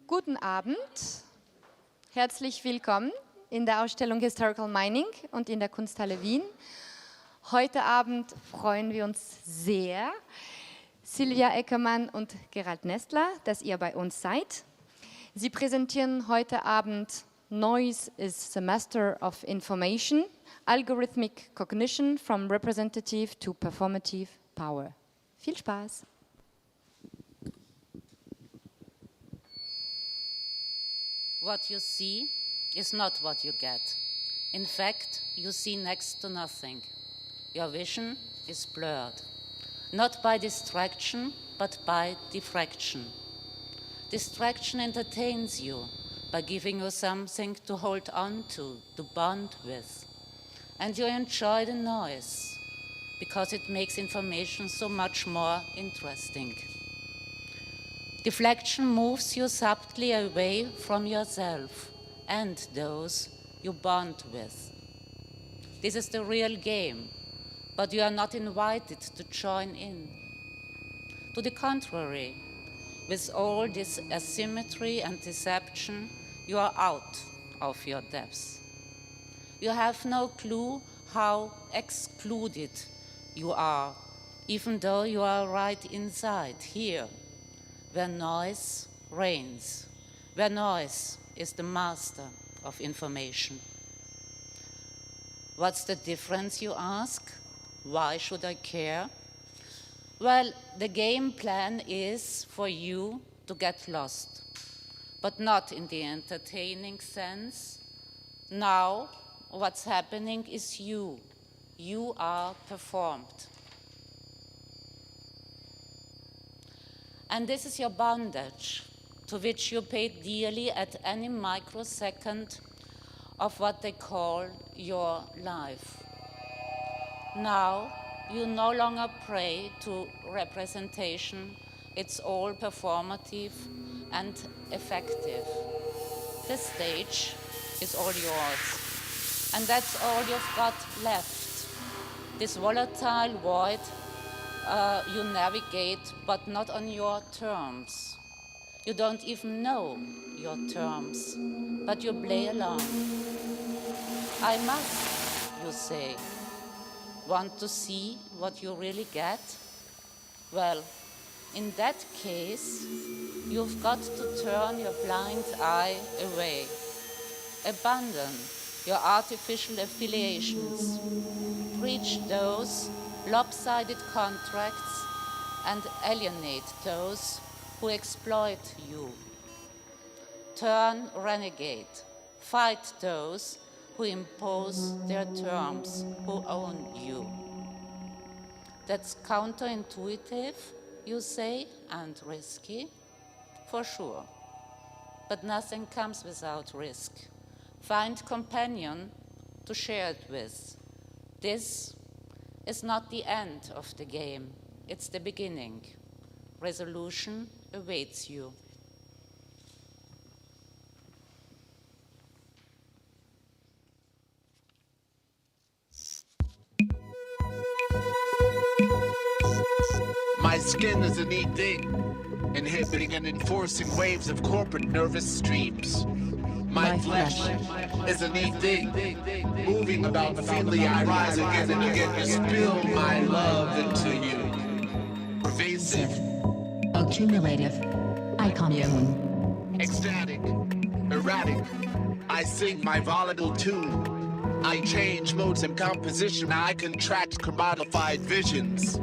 Guten Abend, herzlich willkommen in der Ausstellung Hysterical Mining und in der Kunsthalle Wien. Heute Abend freuen wir uns sehr, Sylvia Eckermann und Gerald Nestler, dass ihr bei uns seid. Sie präsentieren heute Abend Noise is the Master of Information, Algorithmic Cognition from Representative to Performative Power. Viel Spaß! What you see is not what you get. In fact, you see next to nothing. Your vision is blurred, not by distraction, but by diffraction. Distraction entertains you by giving you something to hold on to bond with. And you enjoy the noise because it makes information so much more interesting. Deflection moves you subtly away from yourself and those you bond with. This is the real game, but you are not invited to join in. To the contrary, with all this asymmetry and deception, you are out of your depths. You have no clue how excluded you are, even though you are right inside, here, where noise reigns, where noise is the master of information. What's the difference, you ask? Why should I care? Well, the game plan is for you to get lost, but not in the entertaining sense. Now, what's happening is you. You are performed. And this is your bondage, to which you pay dearly at any microsecond of what they call your life. Now, you no longer pray to representation. It's all performative and effective. This stage is all yours. And that's all you've got left. This volatile void you navigate, but not on your terms. You don't even know your terms, but you play along. I must, you say. Want to see what you really get? Well, in that case, you've got to turn your blind eye away. Abandon your artificial affiliations. Preach those lopsided contracts and alienate those who exploit you. Turn renegade. Fight those who impose their terms, who own you. That's counterintuitive, you say, and risky? For sure. But nothing comes without risk. Find companion to share it with. This is not the end of the game. It's the beginning. Resolution awaits you. My skin is a neat thing, inhibiting and enforcing waves of corporate nervous streams. My flesh is a neat thing, moving about freely. I rise again and again to spill my love into you. Pervasive, accumulative, iconium, ecstatic, erratic. I sing my volatile tune. I change modes and composition. I contract commodified visions.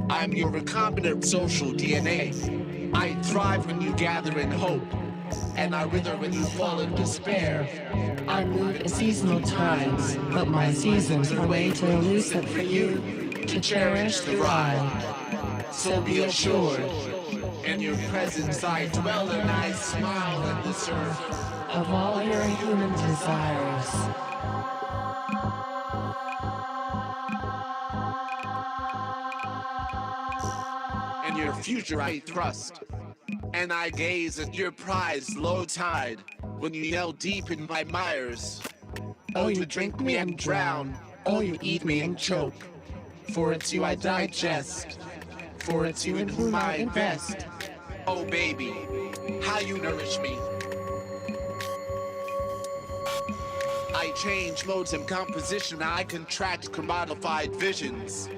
I'm your recombinant social DNA. I thrive when you gather in hope, and I wither when you fall in despair. I move in seasonal times, but my seasons are way too elusive for you to cherish the ride. So be assured, in your presence I dwell and I smile at this earth. Of all your human desires, in your future I thrust, and I gaze at your prize low tide, when you yell deep in my mires. Oh, you drink me and drown, oh, you eat me and choke. For it's you I digest, for it's you in whom I invest. Oh baby, how you nourish me. I change modes and composition, I contract commodified visions.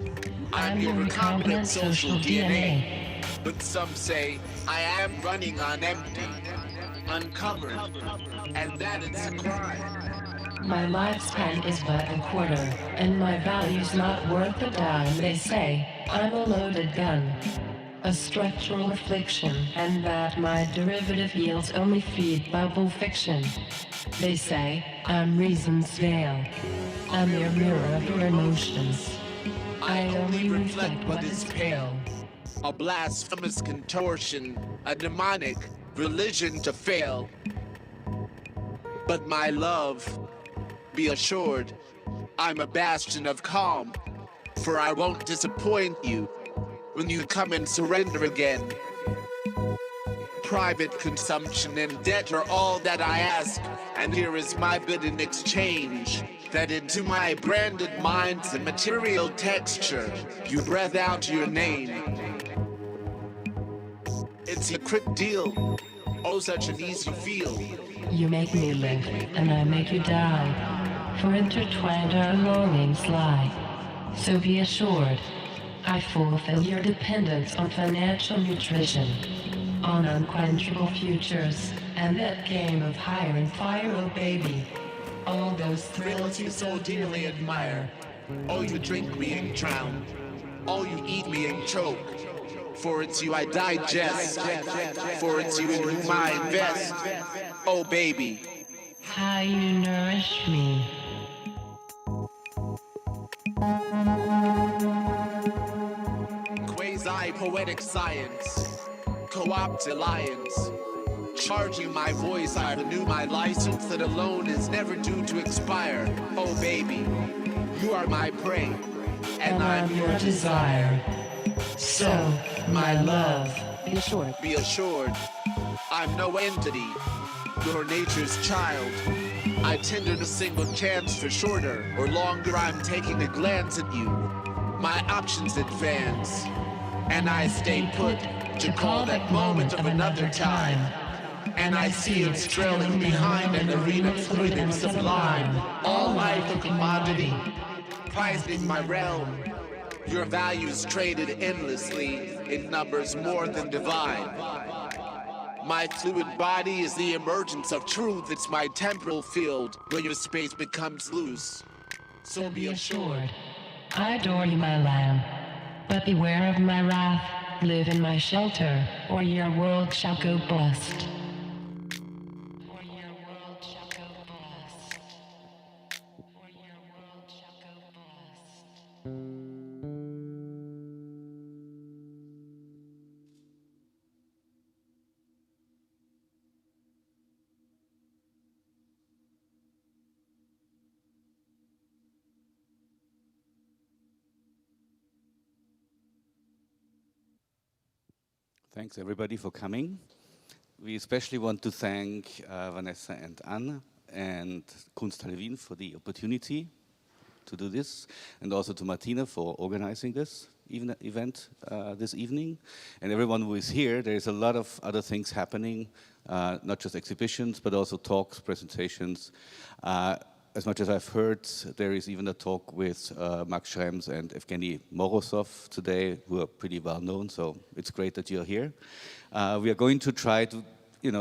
I'm your recombinant social DNA. But some say I am running on empty, uncovered, and that it's a crime. My lifespan is but a quarter, and my value's not worth a dime. They say I'm a loaded gun, a structural affliction, and that my derivative yields only feed bubble fiction. They say I'm reason's veil, a mere mirror of your emotions. I only reflect what is pale. A blasphemous contortion, a demonic religion to fail. But my love, be assured, I'm a bastion of calm, for I won't disappoint you when you come and surrender again. Private consumption and debt are all that I ask, and here is my bid in exchange, that into my branded mind's and material texture, you breathe out your name. It's a quick deal, oh such an easy feel. You make me live, and I make you die, for intertwined our longings lie. So be assured, I fulfill your dependence on financial nutrition, on unquenchable futures, and that game of hire and fire, oh baby. All those thrills you so dearly admire. Oh, you drink me and drown. Oh, you eat me and choke. For it's you I digest. For it's you in whom I invest. Oh, baby. How you nourish me. Quasi-poetic science. Co-opt alliance. Charging my voice, I renew my license that alone is never due to expire. Oh baby, you are my prey, and I'm your desire. So, my love, be assured, I'm no entity, your nature's child. I tendered a single chance for shorter or longer I'm taking a glance at you. My options advance, and I stay put to call that moment of another time. And I see it's trailing behind an arena fluid and sublime. All life a commodity, prized in my realm. Your values traded endlessly in numbers more than divine. My fluid body is the emergence of truth. It's my temporal field where your space becomes loose. So be assured, I adore you, my lamb. But beware of my wrath. Live in my shelter, or your world shall go bust. Thanks everybody for coming. We especially want to thank Vanessa and Anna and Kunsthalle Wien for the opportunity to do this, and also to Martina for organizing this event this evening. And everyone who is here, there is a lot of other things happening, not just exhibitions, but also talks, presentations. As much as I've heard, there is even a talk with Max Schrems and Evgeny Morozov today, who are pretty well known, so it's great that you're here. We are going to try to,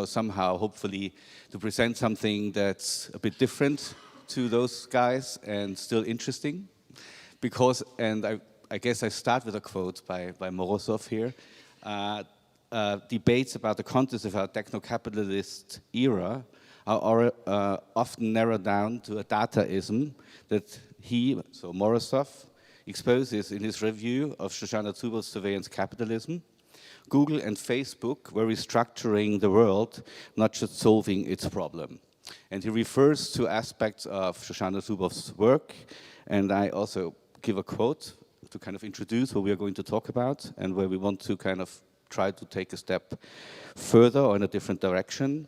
somehow, hopefully, to present something that's a bit different to those guys and still interesting. Because, and I guess I start with a quote by Morozov here, debates about the contents of our techno-capitalist era are often narrowed down to a dataism that he, so Morozov, exposes in his review of Shoshana Zuboff's Surveillance Capitalism. Google and Facebook were restructuring the world, not just solving its problem. And he refers to aspects of Shoshana Zuboff's work, and I also give a quote to kind of introduce what we are going to talk about and where we want to kind of try to take a step further or in a different direction.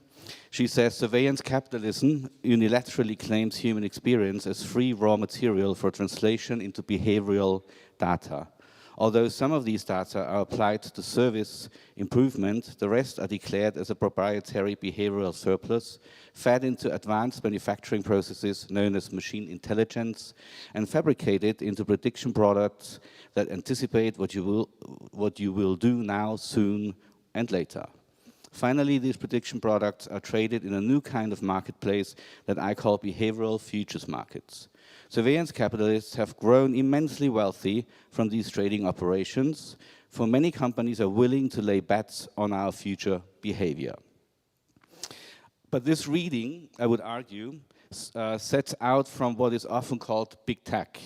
She says, surveillance capitalism unilaterally claims human experience as free raw material for translation into behavioral data. Although some of these data are applied to service improvement, the rest are declared as a proprietary behavioral surplus fed into advanced manufacturing processes known as machine intelligence and fabricated into prediction products that anticipate what you will do now, soon, and later. Finally, these prediction products are traded in a new kind of marketplace that I call behavioral futures markets. Surveillance capitalists have grown immensely wealthy from these trading operations, for many companies are willing to lay bets on our future behavior. But this reading, I would argue, sets out from what is often called big tech.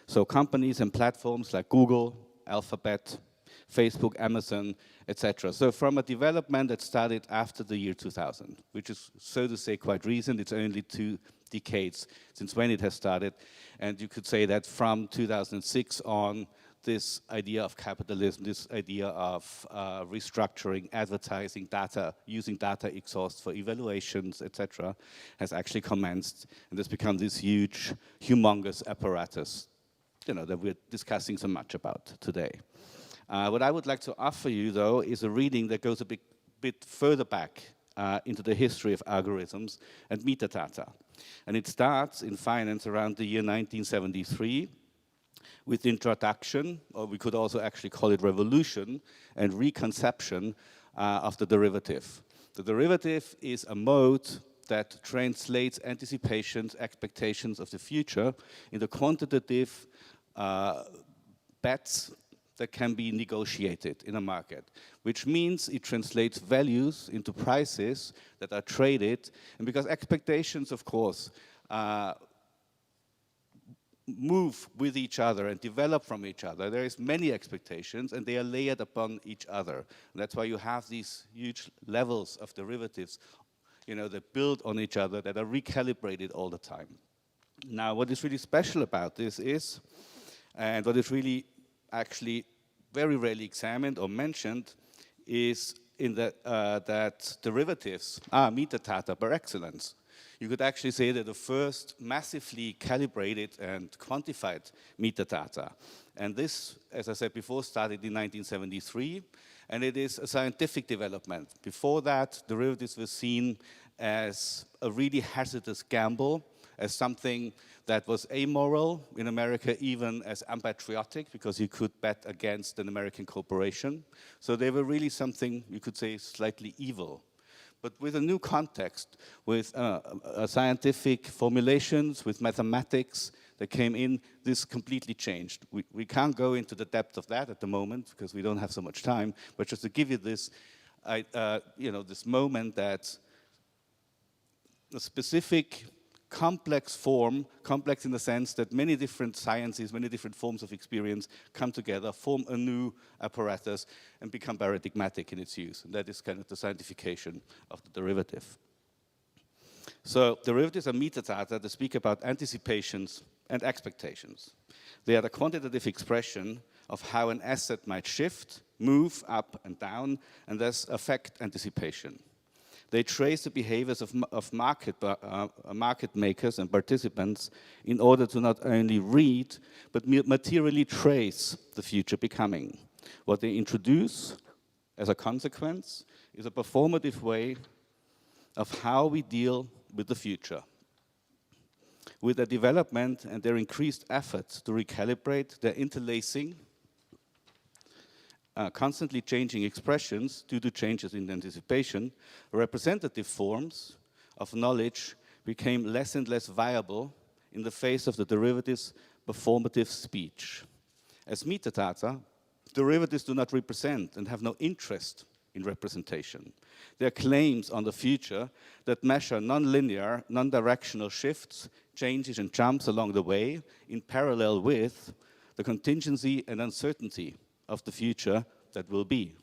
So companies and platforms like Google, Alphabet, Facebook, Amazon, etc. So from a development that started after the year 2000, which is, so to say, quite recent. It's only 2 decades since when it has started. And you could say that from 2006 on, this idea of capitalism, this idea of restructuring, advertising, data, using data exhaust for evaluations, etc., has actually commenced and has become this huge, humongous apparatus, that we're discussing so much about today. What I would like to offer you, though, is a reading that goes a bit further back into the history of algorithms and metadata. And it starts in finance around the year 1973 with the introduction, or we could also actually call it revolution, and reconception of the derivative. The derivative is a mode that translates anticipations, expectations of the future into quantitative bets that can be negotiated in a market, which means it translates values into prices that are traded. And because expectations, of course, move with each other and develop from each other, there is many expectations and they are layered upon each other. And that's why you have these huge levels of derivatives, that build on each other, that are recalibrated all the time. Now, what is really special about this is, and what is really actually very rarely examined or mentioned, is in that derivatives are metadata par excellence. You could actually say that the first massively calibrated and quantified metadata. And this, as I said before, started in 1973, and it is a scientific development. Before that, derivatives were seen as a really hazardous gamble, as something that was amoral, in America even as unpatriotic, because you could bet against an American corporation. So they were really something, you could say, slightly evil. But with a new context, with scientific formulations, with mathematics that came in, this completely changed. We can't go into the depth of that at the moment, because we don't have so much time, but just to give you this, this moment that a specific complex form, complex in the sense that many different sciences, many different forms of experience come together, form a new apparatus, and become paradigmatic in its use. And that is kind of the scientification of the derivative. So derivatives are metadata that speak about anticipations and expectations. They are the quantitative expression of how an asset might shift, move up and down, and thus affect anticipation. They trace the behaviors of market makers and participants in order to not only read, but materially trace the future becoming. What they introduce as a consequence is a performative way of how we deal with the future. With their development and their increased efforts to recalibrate their interlacing, constantly changing expressions due to changes in anticipation, representative forms of knowledge became less and less viable in the face of the derivatives' performative speech. As metadata, derivatives do not represent and have no interest in representation. They are claims on the future that measure non-linear, non-directional shifts, changes and jumps along the way in parallel with the contingency and uncertainty of the future that will be.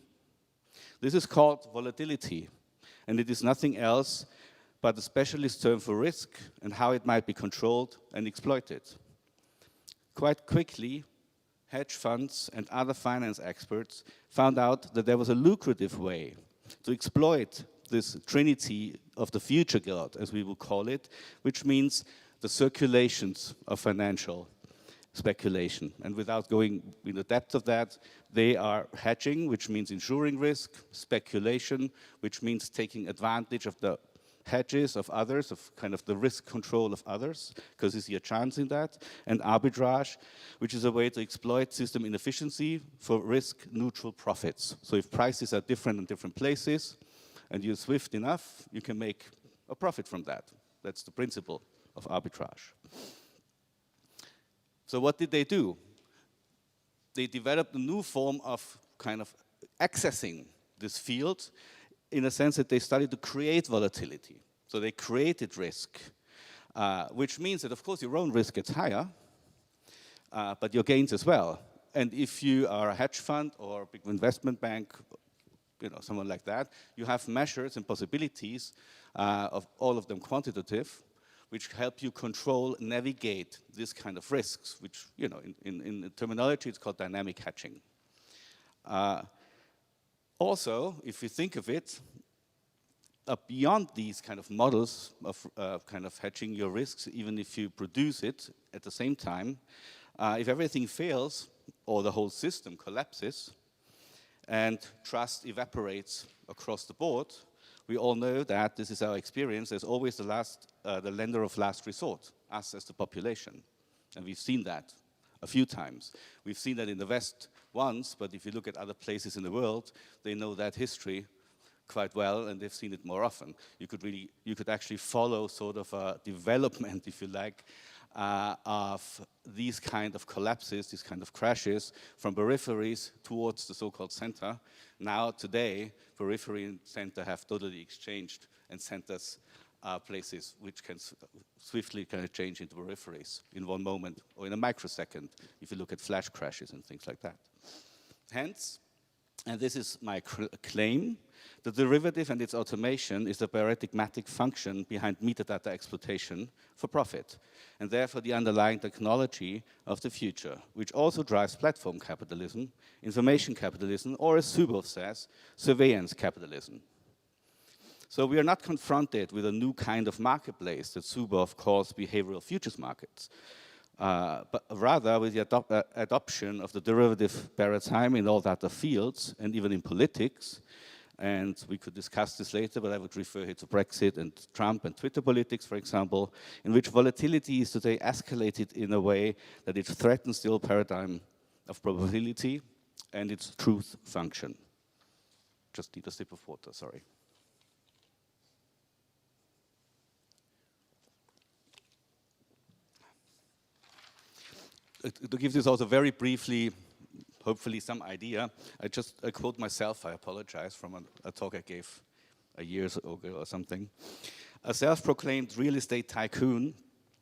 This is called volatility, and it is nothing else but a specialist term for risk and how it might be controlled and exploited. Quite quickly, hedge funds and other finance experts found out that there was a lucrative way to exploit this trinity of the future god, as we will call it, which means the circulations of financial speculation. And without going in the depth of that, they are hedging, which means insuring risk, speculation, which means taking advantage of the hedges of others, of kind of the risk control of others, because you see a chance in that, and arbitrage, which is a way to exploit system inefficiency for risk-neutral profits. So if prices are different in different places, and you're swift enough, you can make a profit from that. That's the principle of arbitrage. So what did they do? They developed a new form of kind of accessing this field in a sense that they started to create volatility. So they created risk, which means that, of course, your own risk gets higher, but your gains as well. And if you are a hedge fund or a big investment bank, you know, someone like that, you have measures and possibilities, of all of them quantitative, which help you control, navigate this kind of risks, which, you know, in terminology, it's called dynamic hedging. Also, if you think of it, beyond these kind of models of kind of hedging your risks, even if you produce it at the same time, if everything fails or the whole system collapses and trust evaporates across the board, we all know that this is our experience. There's always the lender of last resort, us as the population. And we've seen that a few times. We've seen that in the West once, but if you look at other places in the world, they know that history quite well, and they've seen it more often. You could actually follow sort of a development, if you like, of these kind of collapses, these kind of crashes from peripheries towards the so-called center. Now, today, periphery and center have totally exchanged, and centers are places which can swiftly kind of change into peripheries in one moment or in a microsecond, if you look at flash crashes and things like that. Hence, and this is my claim, the derivative and its automation is the paradigmatic function behind metadata exploitation for profit, and therefore the underlying technology of the future, which also drives platform capitalism, information capitalism, or as Zuboff says, surveillance capitalism. So we are not confronted with a new kind of marketplace that Zuboff calls behavioral futures markets, but rather with the adoption of the derivative paradigm in all data fields and even in politics. And we could discuss this later, but I would refer here to Brexit and Trump and Twitter politics, for example, in which volatility is today escalated in a way that it threatens the old paradigm of probability and its truth function. Just need a sip of water, sorry. To give this also very briefly, hopefully some idea, I quote myself, I apologize, from a talk I gave a year ago or something. A self-proclaimed real estate tycoon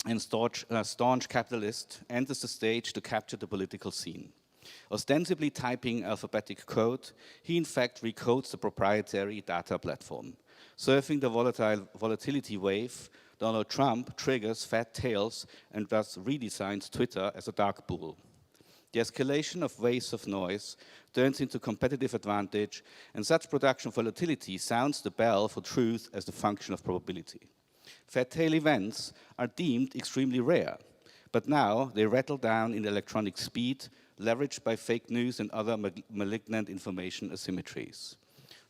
and staunch capitalist enters the stage to capture the political scene. Ostensibly typing alphabetic code, he in fact recodes the proprietary data platform. Surfing the volatility wave, Donald Trump triggers fat tails and thus redesigns Twitter as a dark pool. The escalation of waves of noise turns into competitive advantage, and such production volatility sounds the bell for truth as the function of probability. Fat tail events are deemed extremely rare, but now they rattle down in electronic speed, leveraged by fake news and other malignant information asymmetries.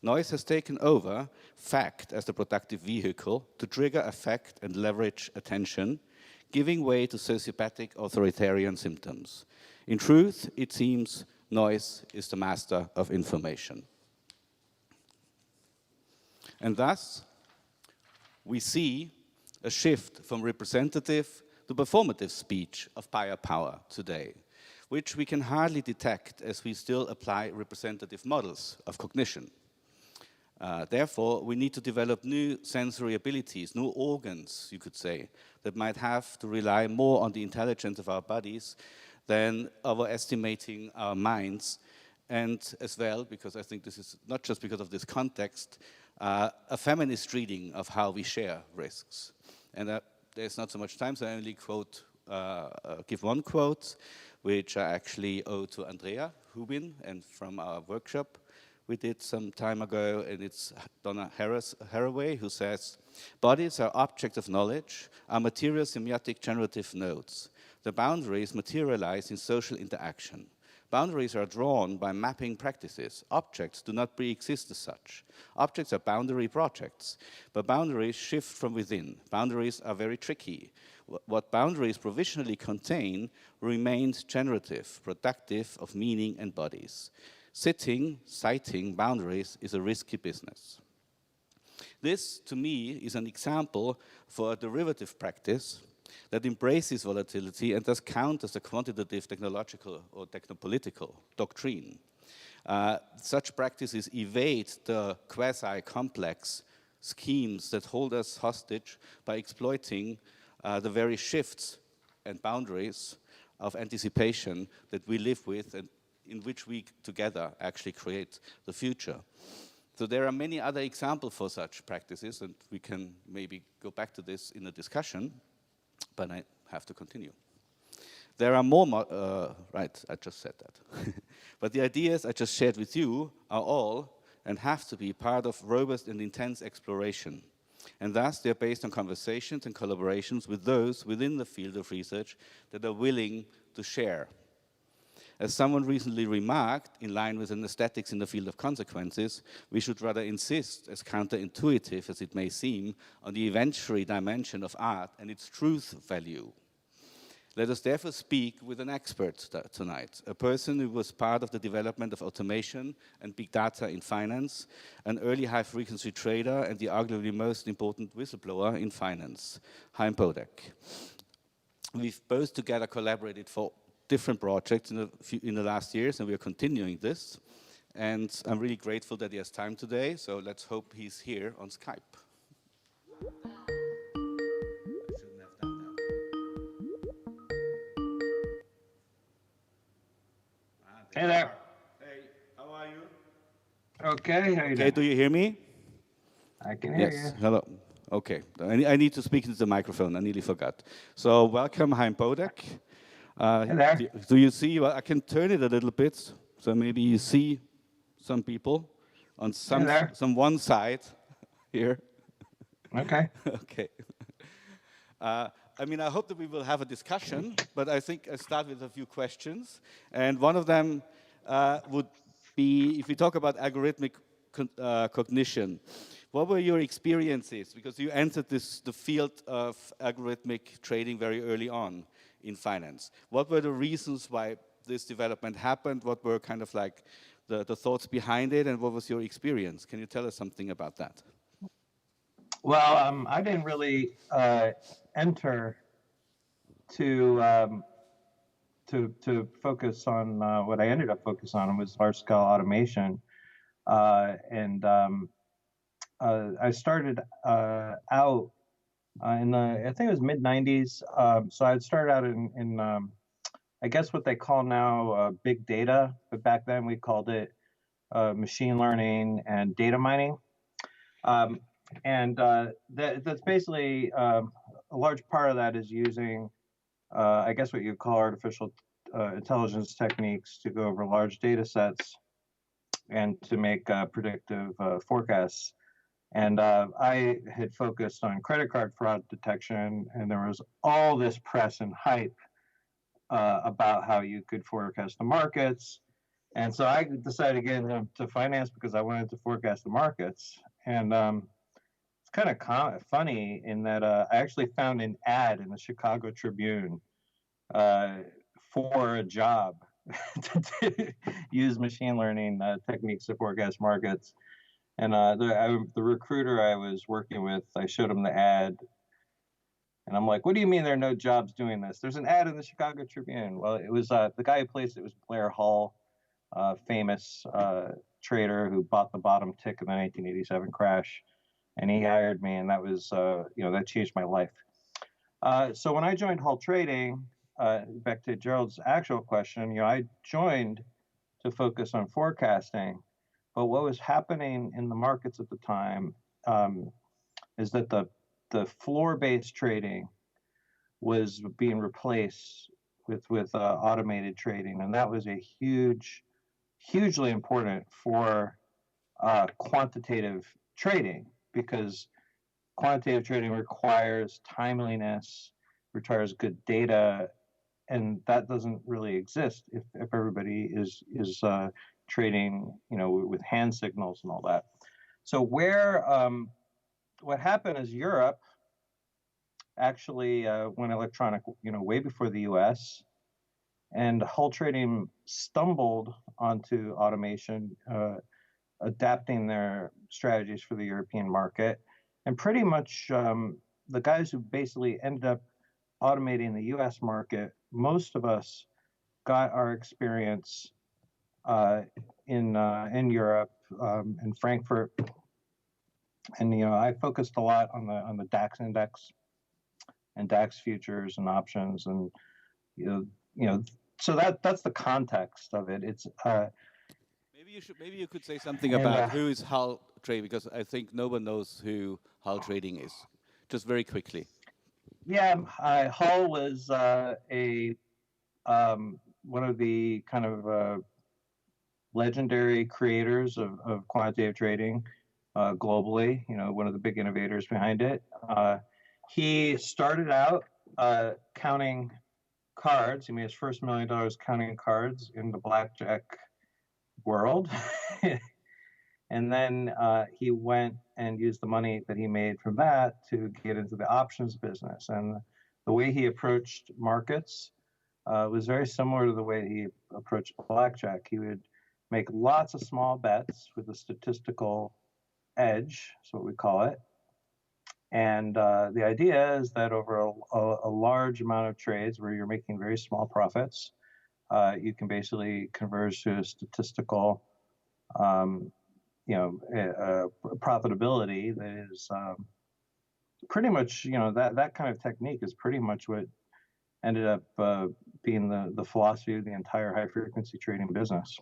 Noise has taken over fact as the productive vehicle to trigger affect and leverage attention, giving way to sociopathic authoritarian symptoms. In truth, it seems noise is the master of information. And thus, we see a shift from representative to performative speech of buyer power today, which we can hardly detect as we still apply representative models of cognition. Therefore, we need to develop new sensory abilities, new organs, you could say, that might have to rely more on the intelligence of our bodies than overestimating our minds, and as well, because I think this is not just because of this context, a feminist reading of how we share risks. And there's not so much time, so I only give one quote, which I actually owe to Andrea Hubin, and from our workshop we did some time ago, and it's Donna Haraway, who says, "Bodies are objects of knowledge, are material semiotic generative nodes. The boundaries materialize in social interaction. Boundaries are drawn by mapping practices. Objects do not pre-exist as such. Objects are boundary projects, but boundaries shift from within. Boundaries are very tricky. What boundaries provisionally contain remains generative, productive of meaning and bodies. Citing boundaries is a risky business. This, to me, is an example for a derivative practice that embraces volatility and thus counters the quantitative technological or technopolitical doctrine. Such practices evade the quasi-complex schemes that hold us hostage by exploiting the very shifts and boundaries of anticipation that we live with and in which we together actually create the future. So there are many other examples for such practices, and we can maybe go back to this in a discussion, but I have to continue. There are more, right, I just said that. But the ideas I just shared with you are all and have to be part of robust and intense exploration. And thus they're based on conversations and collaborations with those within the field of research that are willing to share. As someone recently remarked, in line with an aesthetics in the field of consequences, we should rather insist, as counterintuitive as it may seem, on the eventuary dimension of art and its truth value. Let us therefore speak with an expert tonight, a person who was part of the development of automation and big data in finance, an early high-frequency trader and the arguably most important whistleblower in finance, Haim Bodek. We've both together collaborated for different projects in the last years, and we are continuing this. And I'm really grateful that he has time today, so let's hope he's here on Skype. Hey there. Hey, how are you? Okay, how you doing? Okay, do you hear me? I can hear Yes, you. hello. Okay, I need to speak into the microphone, I nearly forgot. So welcome, Haim Bodek. Hey there. Do you see, well, I can turn it a little bit, so maybe you see some people on some one side here. Okay. Okay. I mean, I hope that we will have a discussion, but I think I start with a few questions. And one of them would be, if we talk about algorithmic cognition, what were your experiences? Because you entered the field of algorithmic trading very early on in finance. What were the reasons why this development happened? What were kind of like the thoughts behind it, and what was your experience? Can you tell us something about that? Well, I didn't really enter to focus on what I ended up focusing on was large-scale automation, and I started out in the, I think it was mid-90s. So I started out in I guess what they call now big data, but back then we called it machine learning and data mining. That's basically a large part of that is using, I guess what you call artificial intelligence techniques to go over large data sets and to make predictive forecasts. And I had focused on credit card fraud detection, and there was all this press and hype about how you could forecast the markets. And so I decided to get into finance because I wanted to forecast the markets. And it's kind of funny in that I actually found an ad in the Chicago Tribune for a job to use machine learning techniques to forecast markets. And the recruiter I was working with, I showed him the ad. And I'm like, what do you mean there are no jobs doing this? There's an ad in the Chicago Tribune. Well, it was the guy who placed it was Blair Hull, famous trader who bought the bottom tick of the 1987 crash. And he hired me, and that was, that changed my life. So when I joined Hull Trading, back to Gerald's actual question, I joined to focus on forecasting. But what was happening in the markets at the time is that the floor-based trading was being replaced with automated trading, and that was a hugely important for quantitative trading, because quantitative trading requires timeliness, requires good data, and that doesn't really exist if everybody is trading, with hand signals and all that. So what happened is Europe actually went electronic, way before the U.S. And hull trading stumbled onto automation, adapting their strategies for the European market. And pretty much the guys who basically ended up automating the U.S. market, most of us got our experience in Europe, in Frankfurt. And I focused a lot on the DAX index and DAX futures and options, and so that's the context of it. It's maybe you could say something about who is hull trading, because I think no one knows who hull trading is. Just very quickly. Yeah, Hull was one of the kind of legendary creators of quantitative trading globally. One of the big innovators behind it. He started out counting cards. He made his first $1 million counting cards in the blackjack world. And then he went and used the money that he made from that to get into the options business. And the way he approached markets was very similar to the way he approached blackjack. He would make lots of small bets with a statistical edge, is what we call it. And the idea is that over a large amount of trades where you're making very small profits, you can basically converge to a statistical profitability that is pretty much, that kind of technique is pretty much what ended up being the philosophy of the entire high frequency trading business.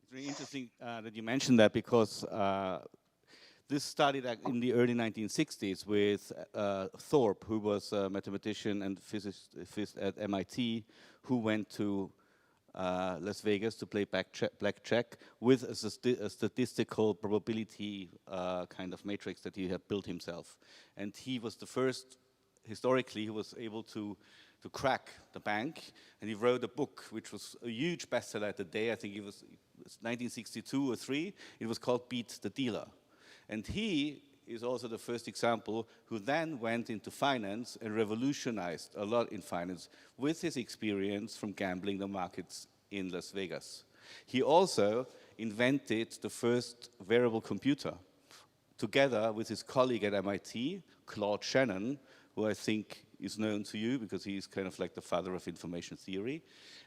It's really interesting that you mentioned that, because this started in the early 1960s with Thorpe, who was a mathematician and physicist at MIT, who went to Las Vegas to play blackjack with a statistical probability kind of matrix that he had built himself. And he was the first, historically, who was able to crack the bank. And he wrote a book, which was a huge bestseller at the day. I think it was 1962 or 3. It was called Beat the Dealer. And he is also the first example who then went into finance and revolutionized a lot in finance with his experience from gambling the markets in Las Vegas. He also invented the first wearable computer together with his colleague at MIT, Claude Shannon, who I think is known to you because he's kind of like the father of information theory.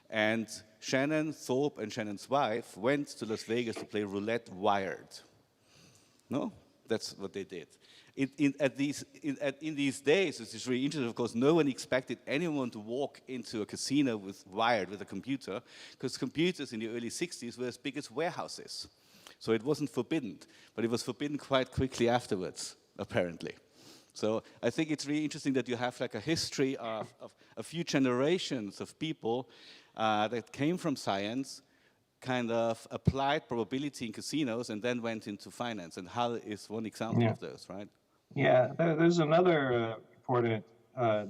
And Shannon, Thorpe, and Shannon's wife went to Las Vegas to play roulette wired. No? That's what they did. In these days, this is really interesting. Of course, no one expected anyone to walk into a casino with a computer, because computers in the early 60s were as big as warehouses. So it wasn't forbidden, but it was forbidden quite quickly afterwards, apparently. So I think it's really interesting that you have like a history of a few generations of people that came from science, kind of applied probability in casinos, and then went into finance. And Hull is one example of those, right? Yeah, there's another important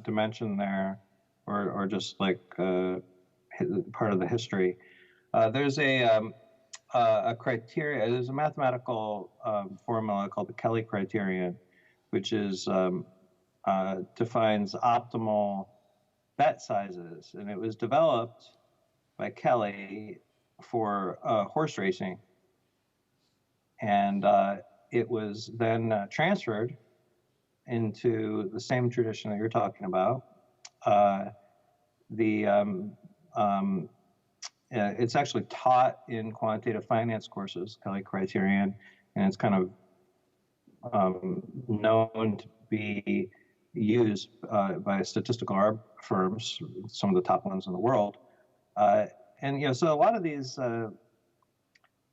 dimension there, or just like part of the history. There's a criteria. There's a mathematical formula called the Kelly criterion, which is defines optimal bet sizes, and it was developed by Kelly for horse racing, and it was then transferred into the same tradition that you're talking about. It's actually taught in quantitative finance courses, Kelly criterion, and it's kind of known to be used by statistical firms, some of the top ones in the world. And so a lot of these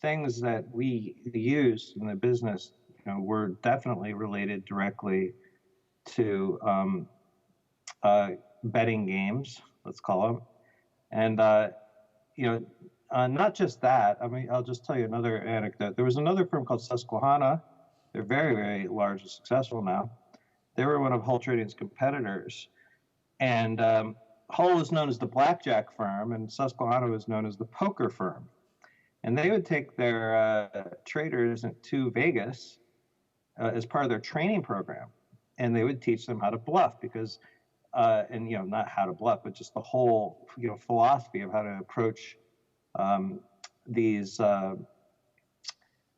things that we use in the business, were definitely related directly to betting games, let's call them. And not just that. I mean, I'll just tell you another anecdote. There was another firm called Susquehanna. They're very, very large and successful now. They were one of Hull Trading's competitors. And Hull was known as the blackjack firm, and Susquehanna was known as the poker firm. And they would take their traders to Vegas as part of their training program, and they would teach them how to bluff because, and not how to bluff, but just the whole philosophy of how to approach these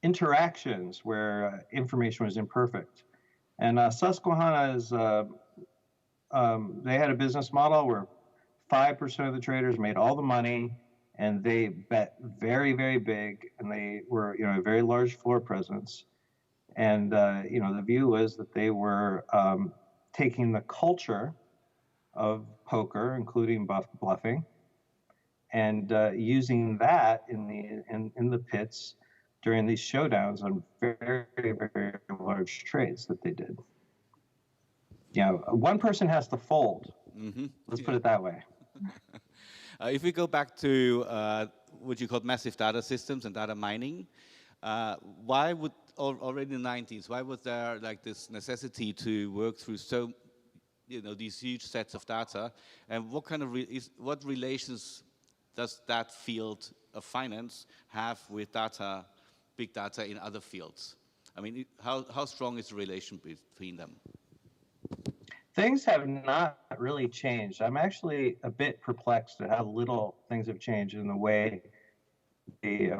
interactions where information was imperfect. And Susquehanna's they had a business model where 5% of the traders made all the money, and they bet very, very big, and they were, a very large floor presence. And, the view was that they were taking the culture of poker, including bluffing, and using that in the pits during these showdowns on very, very large trades that they did. One person has to fold. Mm-hmm. Let's put it that way. If we go back to what you call massive data systems and data mining, why would already in the 90s, why was there like this necessity to work through these huge sets of data, and what kind of what relations does that field of finance have with data, big data in other fields? I mean, how strong is the relation between them? Things have not really changed. I'm actually a bit perplexed at how little things have changed in the way the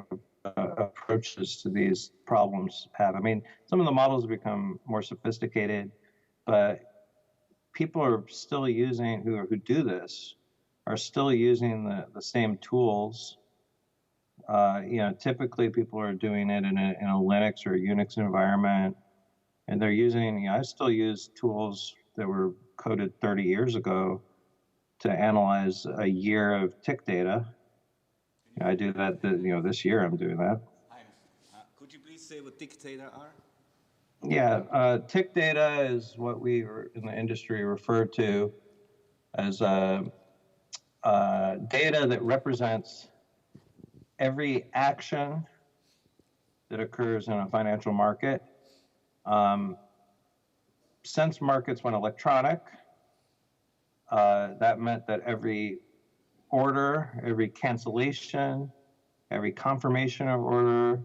approaches to these problems have. I mean, some of the models have become more sophisticated, but people are still using, who do this, are still using the same tools. Typically people are doing it in a Linux or a Unix environment, and they're using, I still use tools that were coded 30 years ago to analyze a year of tick data. I do that, this year I'm doing that. Could you please say what tick data are? Yeah, tick data is what we in the industry refer to as data that represents every action that occurs in a financial market. Since markets went electronic, that meant that every order, every cancellation, every confirmation of order,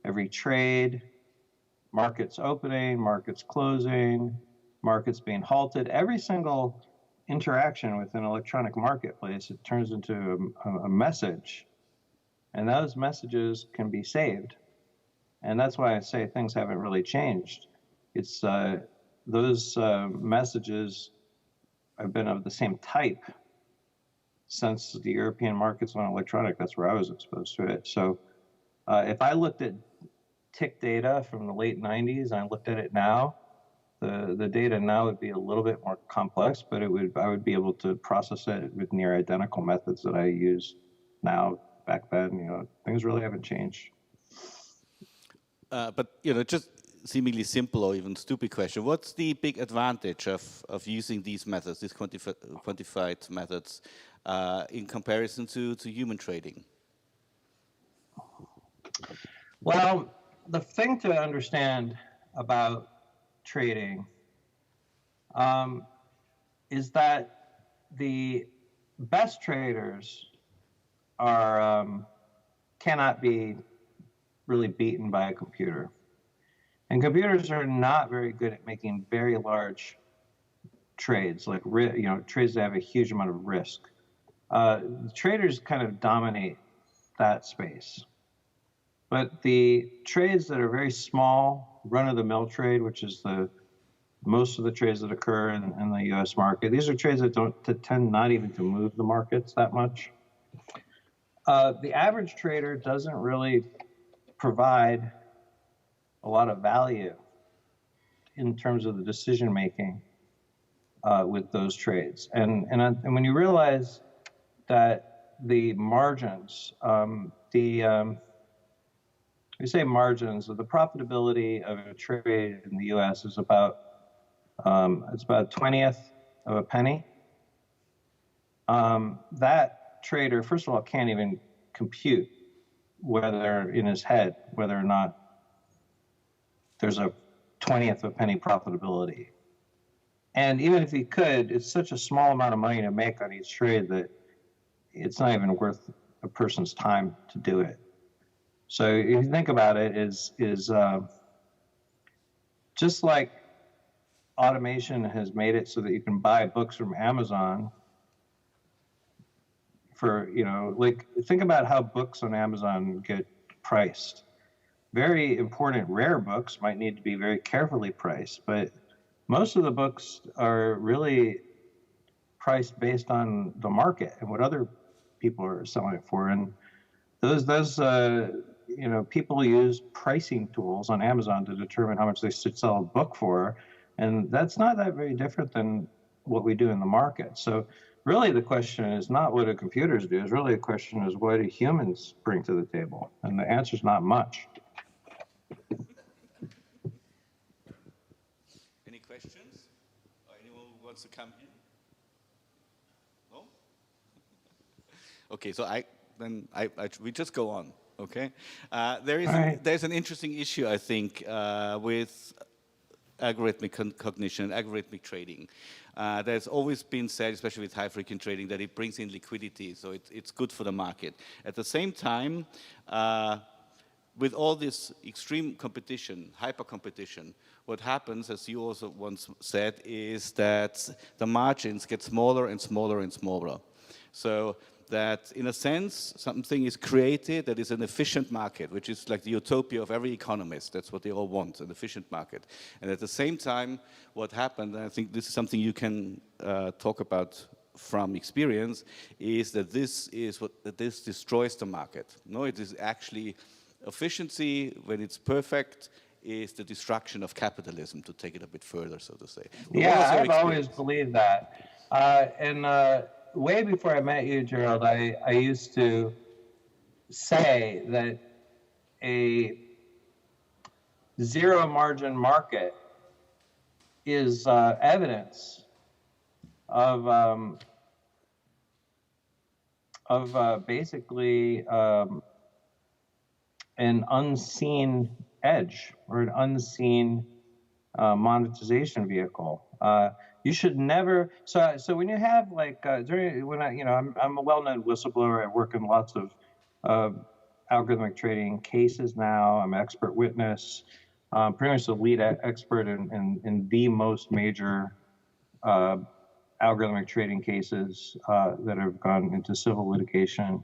every trade, markets opening, markets closing, markets being halted, every single interaction with an electronic marketplace, it turns into a message. And those messages can be saved. And that's why I say things haven't really changed. It's those messages have been of the same type since the European markets went electronic. That's where I was exposed to it. So if I looked at tick data from the late 90s, and I looked at it now, the data now would be a little bit more complex, but I would be able to process it with near identical methods that I use now. Back then, things really haven't changed. But just seemingly simple or even stupid question: what's the big advantage of using these methods, these quantified methods, in comparison to human trading? Well, the thing to understand about trading is that the best traders cannot be really beaten by a computer. And computers are not very good at making very large trades, like trades that have a huge amount of risk. Traders kind of dominate that space. But the trades that are very small, run-of-the-mill trade, which is most of the trades that occur in the U.S. market, these are trades that tend not even to move the markets that much. The average trader doesn't really provide a lot of value in terms of the decision making with those trades. And when you realize that the margins, we say margins, the profitability of a trade in the U.S. is about it's about a 20th of a penny. That trader, first of all, can't even compute whether in his head whether or not there's a 20th of a penny profitability. And even if he could, it's such a small amount of money to make on each trade that it's not even worth a person's time to do it. So if you think about it, is just like automation has made it so that you can buy books from Amazon for, like, think about how books on Amazon get priced. Very important rare books might need to be very carefully priced, but most of the books are really priced based on the market and what other people are selling it for. And those people use pricing tools on Amazon to determine how much they should sell a book for. And that's not that very different than what we do in the market. So really the question is not what do computers do, it's really the question is what do humans bring to the table? And the answer is not much. Any questions? Or anyone who wants to come in? No? Okay, so we just go on. Okay, there's an interesting issue, I think, with algorithmic cognition, algorithmic trading. There's always been said, especially with high-frequency trading, that it brings in liquidity, so it's good for the market. At the same time, with all this extreme competition, hyper-competition, what happens, as you also once said, is that the margins get smaller and smaller and smaller. So that, in a sense, something is created that is an efficient market, which is like the utopia of every economist. That's what they all want, an efficient market. And at the same time, what happened, and I think this is something you can talk about from experience, is that this destroys the market. No, it is actually efficiency, when it's perfect, is the destruction of capitalism, to take it a bit further, so to say. Yeah, I've always believed that. Way before I met you, Gerald, I used to say that a zero margin market is evidence of basically an unseen edge or an unseen monetization vehicle. You should never. So when you have like I'm a well-known whistleblower. I work in lots of algorithmic trading cases now. I'm an expert witness, pretty much the lead expert in the most major algorithmic trading cases that have gone into civil litigation.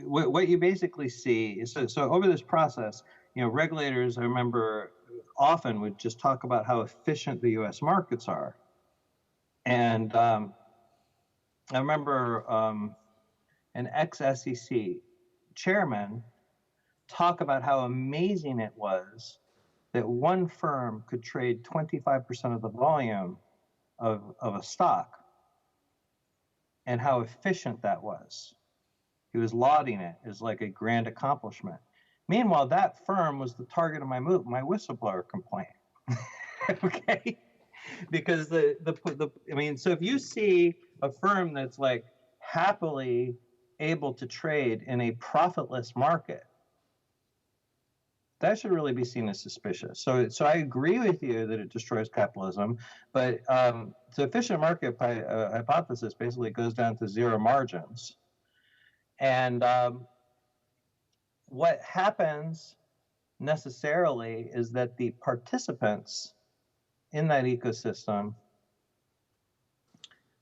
What you basically see is so over this process, regulators, I remember, often would just talk about how efficient the U.S. markets are. And I remember an ex-SEC chairman talk about how amazing it was that one firm could trade 25% of the volume of a stock and how efficient that was. He was lauding it as like a grand accomplishment. Meanwhile, that firm was the target of my whistleblower complaint. Okay, because so if you see a firm that's like happily able to trade in a profitless market, that should really be seen as suspicious. So I agree with you that it destroys capitalism, but the efficient market hypothesis basically goes down to zero margins. And what happens necessarily is that the participants in that ecosystem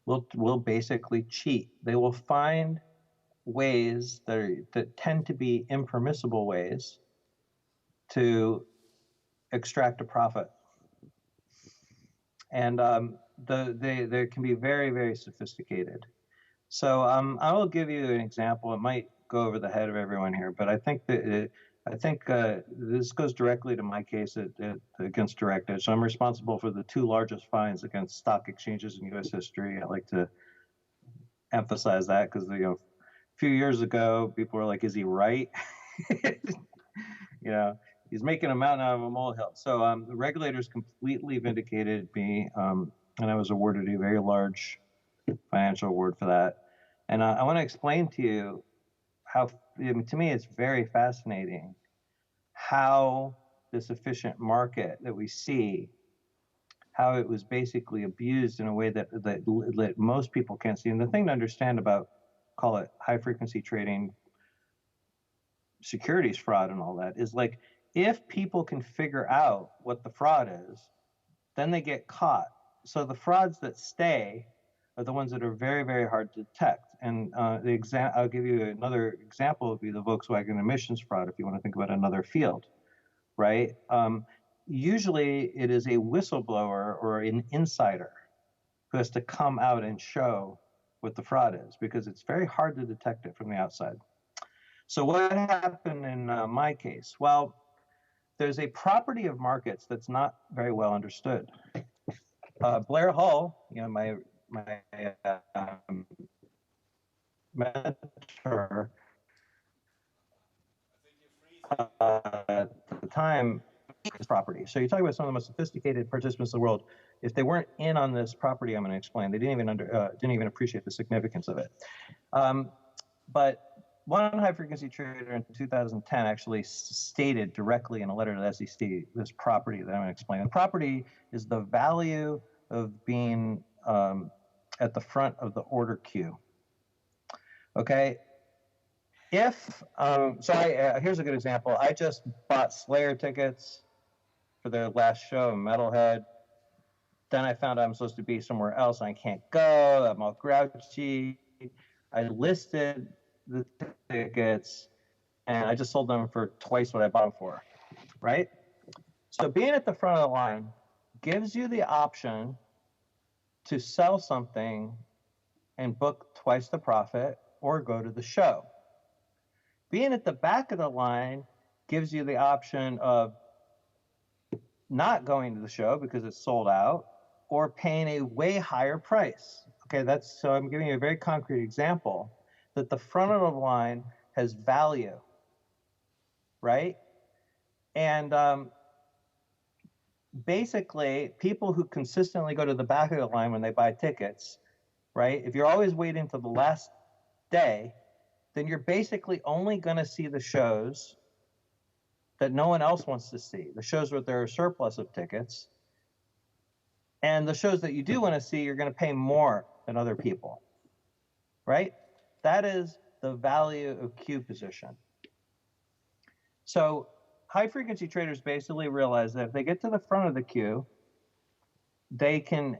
will basically cheat. They will find ways that tend to be impermissible ways to extract a profit. And they can be very, very sophisticated. So I will give you an example. It might go over the head of everyone here, but I think that this goes directly to my case against Direct Edge. So I'm responsible for the 2 largest fines against stock exchanges in U.S. history. I like to emphasize that because a few years ago, people were like, "Is he right?" He's making a mountain out of a molehill. So the regulators completely vindicated me, and I was awarded a very large financial award for that. And I want to explain to you how, to me, it's very fascinating how this efficient market that we see, how it was basically abused in a way that most people can't see. And the thing to understand about, call it high frequency trading, securities fraud and all that, is like, if people can figure out what the fraud is, then they get caught. So the frauds that stay are the ones that are very, very hard to detect. And I'll give you another example, would be the Volkswagen emissions fraud, if you want to think about another field, right? Usually it is a whistleblower or an insider who has to come out and show what the fraud is, because it's very hard to detect it from the outside. So what happened in my case? Well, there's a property of markets that's not very well understood. Blair Hull, my mentor at the time, this property. So you're talking about some of the most sophisticated participants in the world. If they weren't in on this property, I'm going to explain, they didn't even appreciate the significance of it. But one high-frequency trader in 2010 actually stated directly in a letter to the SEC this property that I'm going to explain. The property is the value of being at the front of the order queue. Okay. Here's a good example. I just bought Slayer tickets for their last show, Metalhead. Then I found out I'm supposed to be somewhere else and I can't go. I'm all grouchy. I listed the tickets and I just sold them for twice what I bought them for, right? So being at the front of the line gives you the option to sell something and book twice the profit or go to the show. Being at the back of the line gives you the option of not going to the show because it's sold out, or paying a way higher price. Okay, so I'm giving you a very concrete example that the front of the line has value, right? And basically, people who consistently go to the back of the line when they buy tickets, right? If you're always waiting till the last day, then you're basically only going to see the shows that no one else wants to see, the shows where there are surplus of tickets. And the shows that you do want to see, you're going to pay more than other people, right? That is the value of queue position. So high-frequency traders basically realize that if they get to the front of the queue, they can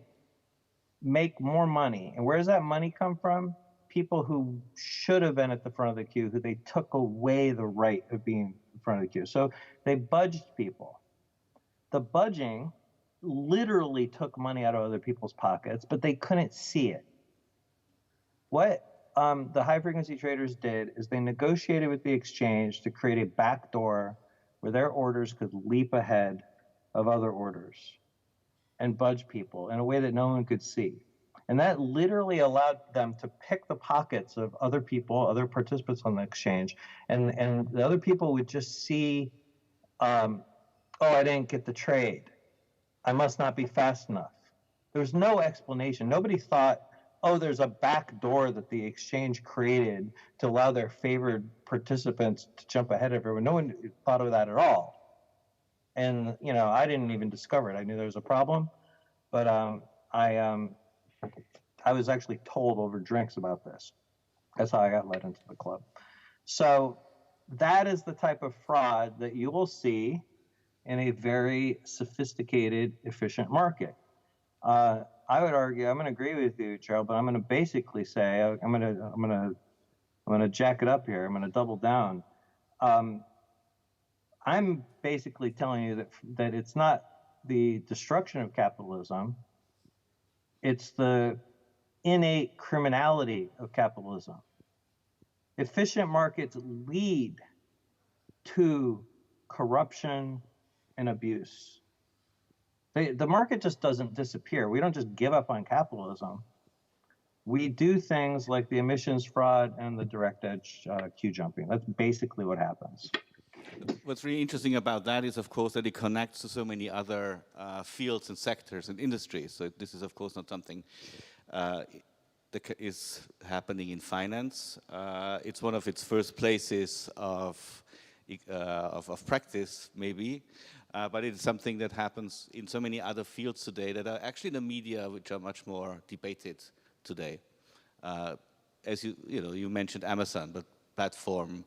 make more money. And where does that money come from? People who should have been at the front of the queue, who they took away the right of being in front of the queue. So they budged people. The budging literally took money out of other people's pockets, but they couldn't see it. What the high-frequency traders did is they negotiated with the exchange to create a backdoor where their orders could leap ahead of other orders and budge people in a way that no one could see. And that literally allowed them to pick the pockets of other people, other participants on the exchange, and the other people would just see, oh, I didn't get the trade. I must not be fast enough. There was no explanation. Nobody thought, oh, there's a back door that the exchange created to allow their favored participants to jump ahead of everyone. No one thought of that at all. And, I didn't even discover it. I knew there was a problem, but I was actually told over drinks about this. That's how I got let into the club. So that is the type of fraud that you will see in a very sophisticated, efficient market. I would argue, I'm going to agree with you, Gerald, but I'm going to basically say, I'm going to jack it up here. I'm going to double down. I'm basically telling you that it's not the destruction of capitalism. It's the innate criminality of capitalism. Efficient markets lead to corruption and abuse. The market just doesn't disappear. We don't just give up on capitalism. We do things like the emissions fraud and the direct edge queue jumping. That's basically what happens. What's really interesting about that is, of course, that it connects to so many other fields and sectors and industries. So this is, of course, not something that is happening in finance. It's one of its first places of practice, maybe. but it's something that happens in so many other fields today that are actually in the media, which are much more debated today. As you mentioned Amazon, but platform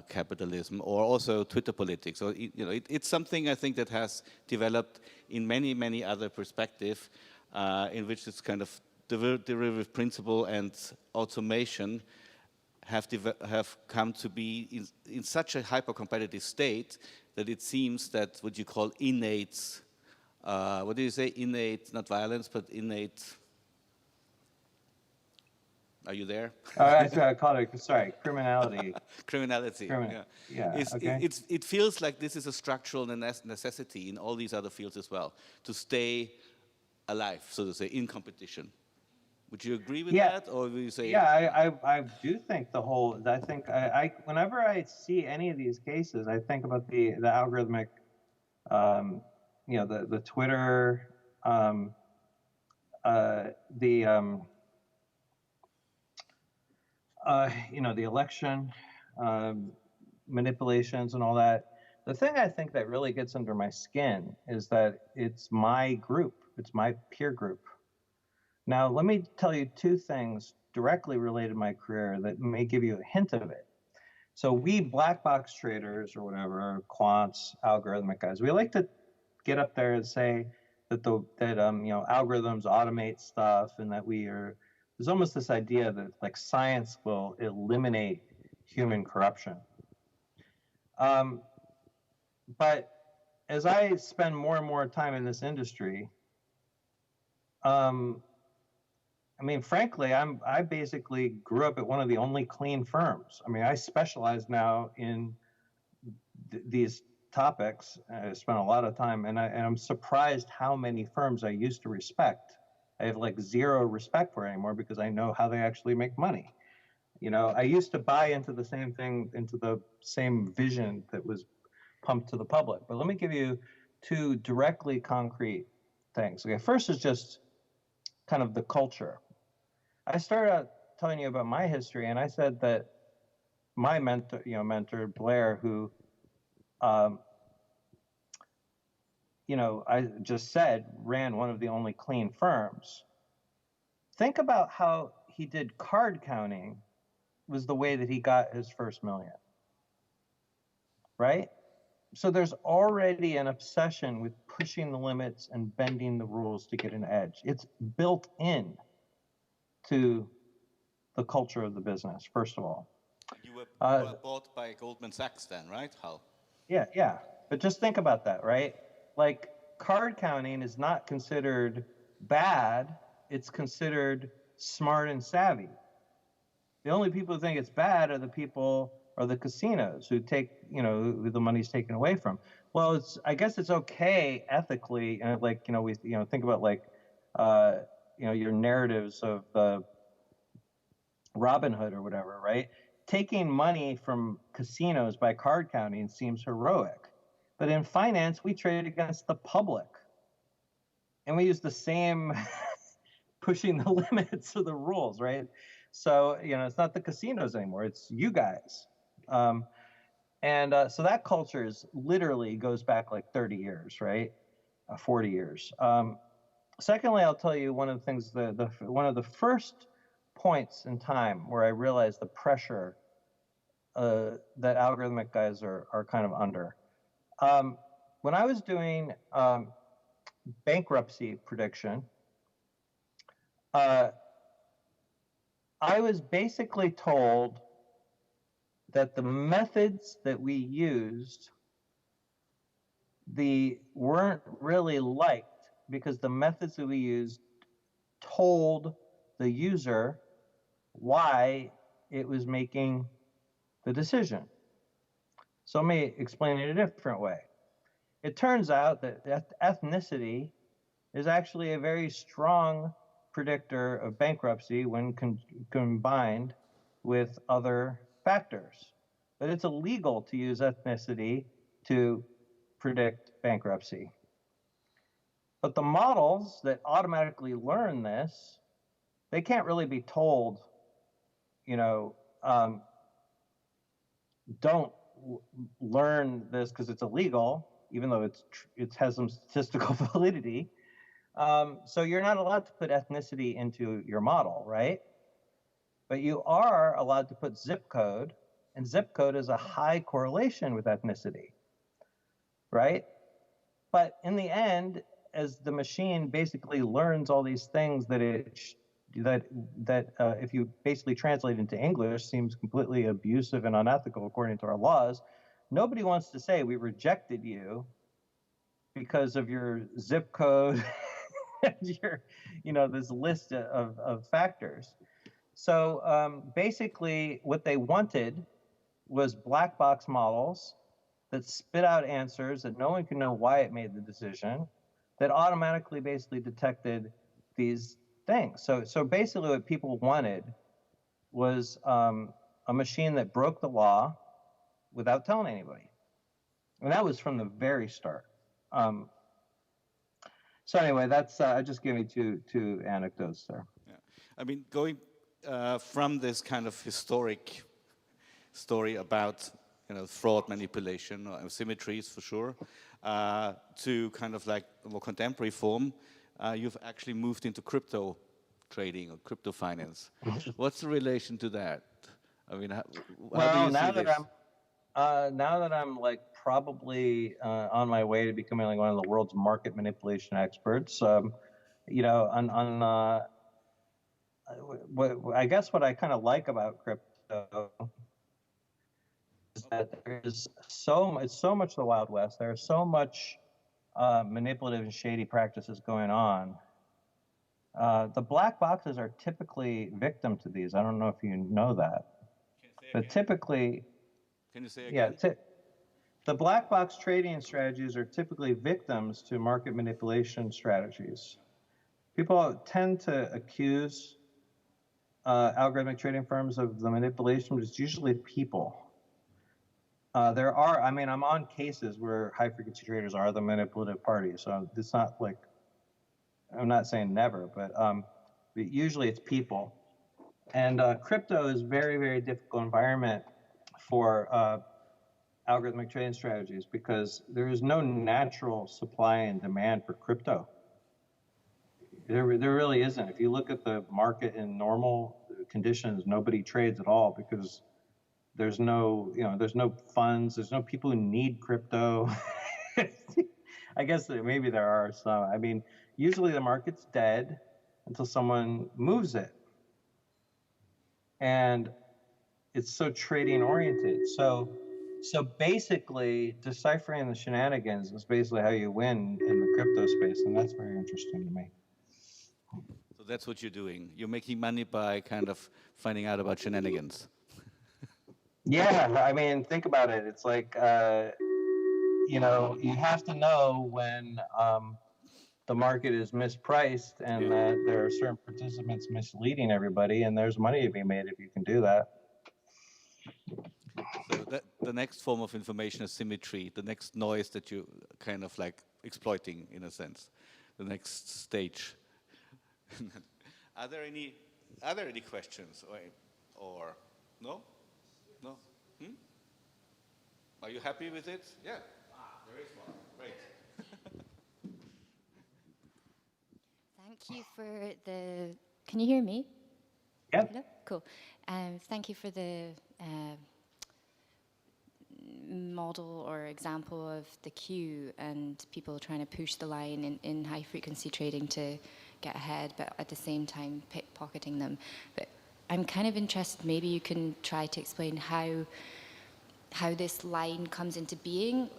capitalism, or also Twitter politics, or it's something I think that has developed in many other perspectives, in which this kind of derivative principle and automation have come to be in such a hyper-competitive state that it seems that what you call innate, what do you say, innate, not violence, but innate, are you there? I call it, sorry, criminality. Criminality, yeah. Okay. It feels like this is a structural necessity in all these other fields as well, to stay alive, so to say, in competition. Would you agree with that, or would you say? Yeah, I do think I think whenever I see any of these cases, I think about the algorithmic, the Twitter, the election manipulations and all that. The thing I think that really gets under my skin is that it's my group, it's my peer group. Now, let me tell you two things directly related to my career that may give you a hint of it. So we black box traders or whatever, quants, algorithmic guys, we like to get up there and say that algorithms automate stuff, and that there's almost this idea that like science will eliminate human corruption. But as I spend more and more time in this industry, I mean, frankly, I basically grew up at one of the only clean firms. I mean, I specialize now in these topics. I spent a lot of time, and I'm surprised how many firms I used to respect, I have like zero respect for anymore, because I know how they actually make money. I used to buy into the same thing, into the same vision that was pumped to the public. But let me give you two directly concrete things. Okay, first is just kind of the culture. I started out telling you about my history, and I said that my mentor Blair, who, I just said ran one of the only clean firms. Think about how he did card counting was the way that he got his first million, right? So there's already an obsession with pushing the limits and bending the rules to get an edge. It's built in to the culture of the business, first of all. You were bought by Goldman Sachs then, right, Hal? Yeah. But just think about that, right? Like, card counting is not considered bad. It's considered smart and savvy. The only people who think it's bad are the casinos who take, who the money's taken away from. Well, I guess it's okay ethically, and we think about your narratives of the Robin Hood or whatever, right? Taking money from casinos by card counting seems heroic. But in finance, we trade against the public. And we use the same pushing the limits of the rules, right? So, it's not the casinos anymore, it's you guys. So that culture literally goes back like 30 years, right? 40 years. Secondly, I'll tell you one of the things, one of the first points in time where I realized the pressure that algorithmic guys are kind of under. When I was doing bankruptcy prediction, I was basically told that the methods that we used weren't really liked, because the methods that we used told the user why it was making the decision. So let me explain it a different way. It turns out that ethnicity is actually a very strong predictor of bankruptcy when combined with other factors. But it's illegal to use ethnicity to predict bankruptcy. But the models that automatically learn this, they can't really be told, don't learn this because it's illegal. even though it has some statistical validity. So you're not allowed to put ethnicity into your model, right? But you are allowed to put zip code, and zip code is a high correlation with ethnicity, right? But in the end, as the machine basically learns all these things that if you basically translate into English seems completely abusive and unethical according to our laws, nobody wants to say we rejected you because of your zip code and your, this list of factors. So basically what they wanted was black box models that spit out answers that no one can know why it made the decision, that automatically basically detected these things. So basically what people wanted was a machine that broke the law without telling anybody. And that was from the very start. So anyway, that's I just gave you two anecdotes there. Yeah. I mean, going from this kind of historic story about fraud, manipulation, or asymmetries for sure, to kind of like a more contemporary form, you've actually moved into crypto trading or crypto finance. What's the relation to that? I mean, how do you see this? Now that I'm like probably on my way to becoming like one of the world's market manipulation experts, I guess what I kind of like about crypto is that it's so much the Wild West. There's so much manipulative and shady practices going on. The black boxes are typically victim to these. I don't know if you know that, but typically. Can you say again? Yeah, the black box trading strategies are typically victims to market manipulation strategies. People tend to accuse algorithmic trading firms of the manipulation, but it's usually people. I'm on cases where high frequency traders are the manipulative party, so it's not like, I'm not saying never, but usually it's people. And crypto is a very, very difficult environment for algorithmic trading strategies because there is no natural supply and demand for crypto. There really isn't. If you look at the market in normal conditions, nobody trades at all because there's no funds, there's no people who need crypto. I guess that maybe there are some. I mean, usually the market's dead until someone moves it. And it's so trading oriented. So basically deciphering the shenanigans is basically how you win in the crypto space, and that's very interesting to me. So that's what you're doing. You're making money by kind of finding out about shenanigans. Yeah, I mean, think about it. It's like, you have to know when the market is mispriced and that there are certain participants misleading everybody, and there's money to be made if you can do that. So the next form of information is symmetry, the next noise that you kind of like exploiting in a sense, the next stage. Are there any questions or no? No? Are you happy with it? Yeah. There is one. Great. Thank you for the. Can you hear me? Yeah. Hello? Cool. Thank you for the model or example of the queue and people trying to push the line in high frequency trading to get ahead, but at the same time pickpocketing them. But I'm kind of interested, maybe you can try to explain how this line comes into being,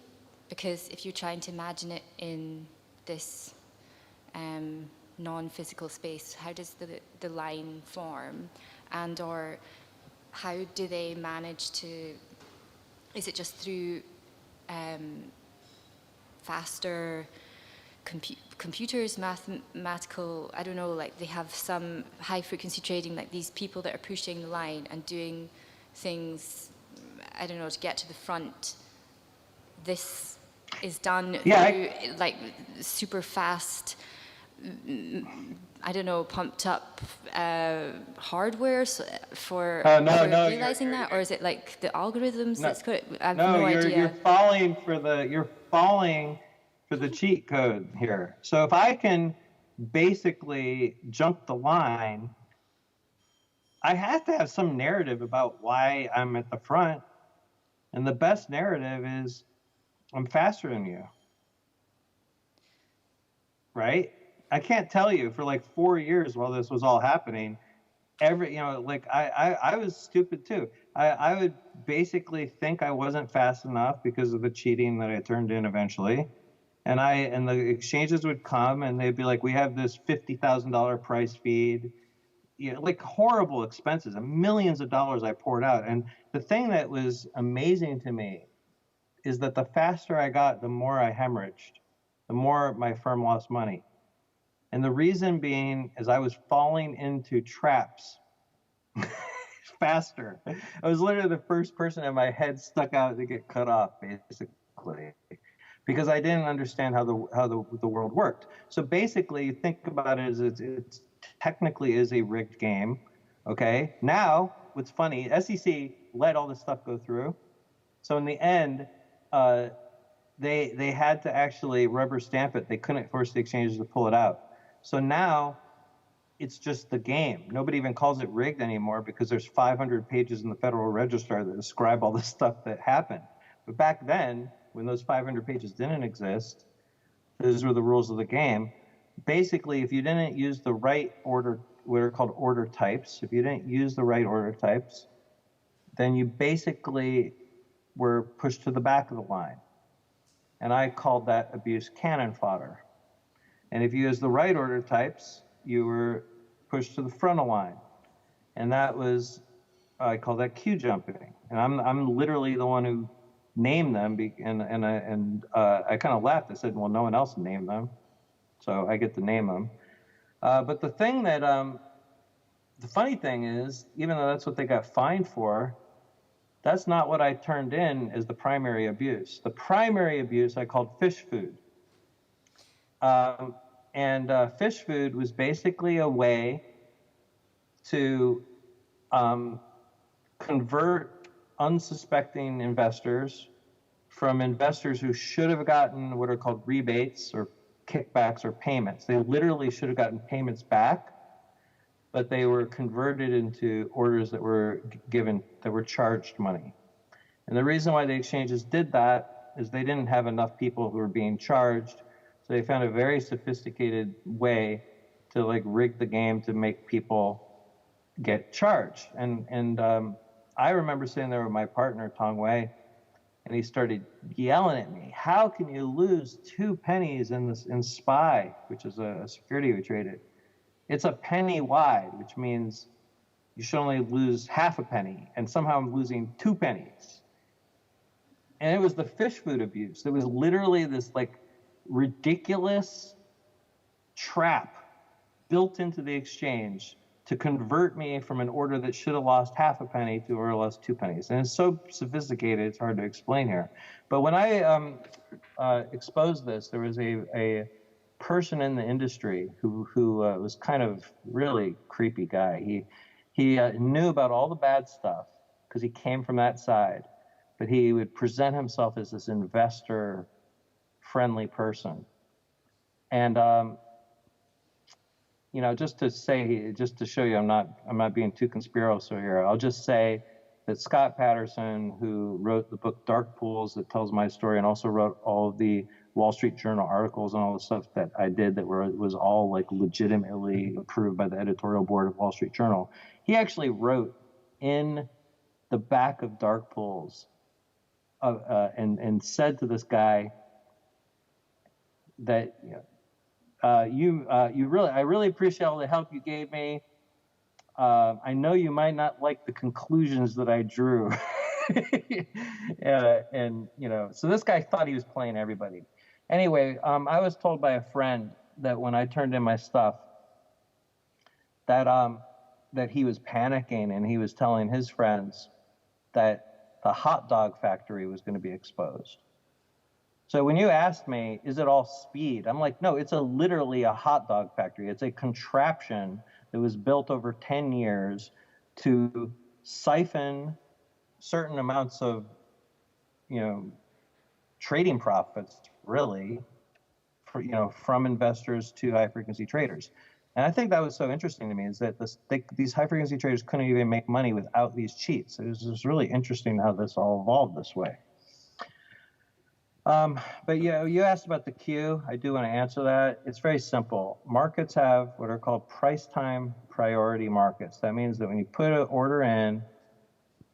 because if you're trying to imagine it in this non-physical space, how does the line form, and or how do they manage to, is it just through faster computers, mathematical, I don't know, like they have some high frequency trading, like these people that are pushing the line and doing things, I don't know, to get to the front. This is done through like super fast, I don't know, pumped up hardware for realizing that, or is it like the algorithms? I have no idea. You're falling for falling for the cheat code here. So if I can basically jump the line, I have to have some narrative about why I'm at the front. And the best narrative is I'm faster than you. Right? I can't tell you, for like 4 years while this was all happening, like I was stupid too. I would basically think I wasn't fast enough because of the cheating that I turned in eventually. And the exchanges would come and they'd be like, we have this $50,000 price feed, like horrible expenses and millions of dollars I poured out. And the thing that was amazing to me is that the faster I got, the more I hemorrhaged, the more my firm lost money. And the reason being is I was falling into traps faster. I was literally the first person in my head stuck out to get cut off, basically, because I didn't understand how the world worked. So basically, you think about it as it's technically is a rigged game. Okay. Now, what's funny, SEC let all this stuff go through. So in the end, they had to actually rubber stamp it. They couldn't force the exchanges to pull it out. So now it's just the game. Nobody even calls it rigged anymore because there's 500 pages in the Federal Register that describe all the stuff that happened. But back then, when those 500 pages didn't exist, those were the rules of the game. Basically, if you didn't use the right order, what are called order types, if you didn't use the right order types, then you basically were pushed to the back of the line. And I called that abuse cannon fodder. And if you use the right order types, you were pushed to the front of line. And that was, I call that queue jumping. And I'm literally the one who named them. And I kind of laughed. I said, well, no one else named them. So I get to name them. But the thing that, the funny thing is, even though that's what they got fined for, that's not what I turned in as the primary abuse. The primary abuse I called fish food. Fish food was basically a way to convert unsuspecting investors from investors who should have gotten what are called rebates or kickbacks or payments. They literally should have gotten payments back, but they were converted into orders that were given, that were charged money. And the reason why the exchanges did that is they didn't have enough people who were being charged. So they found a very sophisticated way to like rig the game to make people get charged. And I remember sitting there with my partner, Tong Wei, and he started yelling at me, how can you lose 2 pennies in SPY, which is a security we traded? It's a penny wide, which means you should only lose half a penny, and somehow I'm losing 2 pennies. And it was the fish food abuse. It was literally this like ridiculous trap built into the exchange to convert me from an order that should have lost half a penny to or lost 2 pennies. And it's so sophisticated, it's hard to explain here. But when I exposed this, there was a person in the industry who was kind of really creepy guy. He knew about all the bad stuff because he came from that side, but he would present himself as this investor-friendly person. And you know, just to show you, I'm not being too conspiratorial here. I'll just say that Scott Patterson, who wrote the book Dark Pools that tells my story, and also wrote all of the Wall Street Journal articles and all the stuff that I did that was all like legitimately approved by the editorial board of Wall Street Journal. He actually wrote in the back of Dark Pools and said to this guy that, I really appreciate all the help you gave me. I know you might not like the conclusions that I drew. And you know, so this guy thought he was playing everybody. Anyway, I was told by a friend that when I turned in my stuff, that he was panicking and he was telling his friends that the hot dog factory was going to be exposed. So when you asked me, is it all speed? I'm like, no, it's literally a hot dog factory. It's a contraption that was built over 10 years to siphon certain amounts of, trading profits, really, for, from investors to high-frequency traders. And I think that was so interesting to me, is that these high-frequency traders couldn't even make money without these cheats. It was just really interesting how this all evolved this way. But you asked about the queue. I do want to answer that. It's very simple. Markets have what are called price-time priority markets. That means that when you put an order in,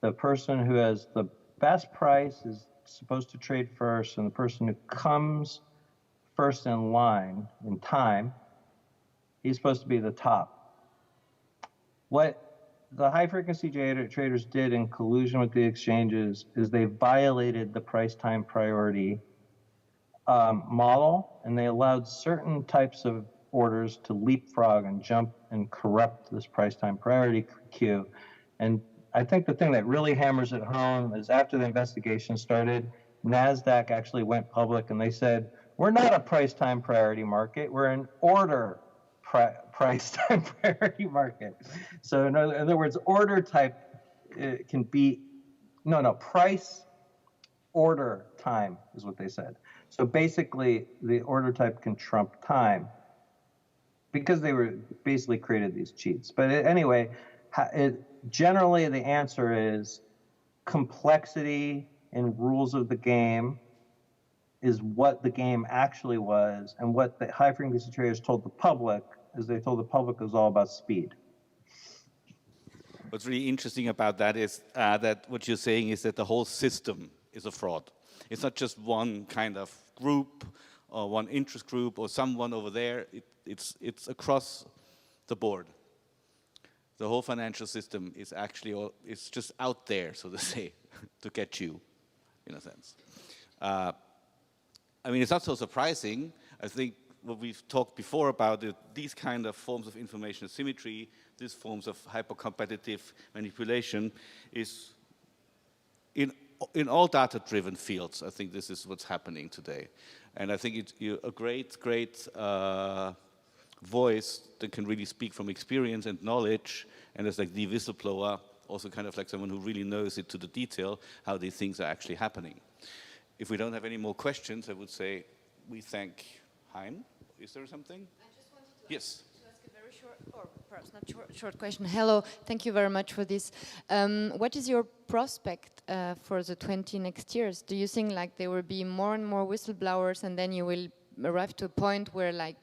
the person who has the best price is supposed to trade first, and the person who comes first in line in time, he's supposed to be the top. What the high-frequency traders did in collusion with the exchanges is they violated the price-time priority model, and they allowed certain types of orders to leapfrog and jump and corrupt this price-time priority queue. And I think the thing that really hammers it home is after the investigation started, NASDAQ actually went public, and they said, we're not a price-time priority market, we're an order price-time priority market. So in other words, order type can be, price order time is what they said. So basically, the order type can trump time because they were basically created these cheats. But anyway, generally the answer is complexity and rules of the game is what the game actually was, and what the high-frequency traders told the public is they told the public it was all about speed. What's really interesting about that is that what you're saying is that the whole system is a fraud. It's not just one kind of group or one interest group or someone over there. It's across the board. The whole financial system is actually it's just out there, so to say, to get you, in a sense. I mean, it's not so surprising. I think what we've talked before about these kind of forms of information asymmetry, these forms of hyper-competitive manipulation is in all data-driven fields. I think this is what's happening today. And I think you're a great voice that can really speak from experience and knowledge, and as like the whistleblower, also kind of like someone who really knows it to the detail, how these things are actually happening. If we don't have any more questions, I would say we thank Haim. Is there something? I just wanted to yes. ask a very short, or perhaps not short question. Hello, thank you very much for this. What is your prospect for the 20 next years? Do you think like there will be more and more whistleblowers, and then you will arrive to a point where like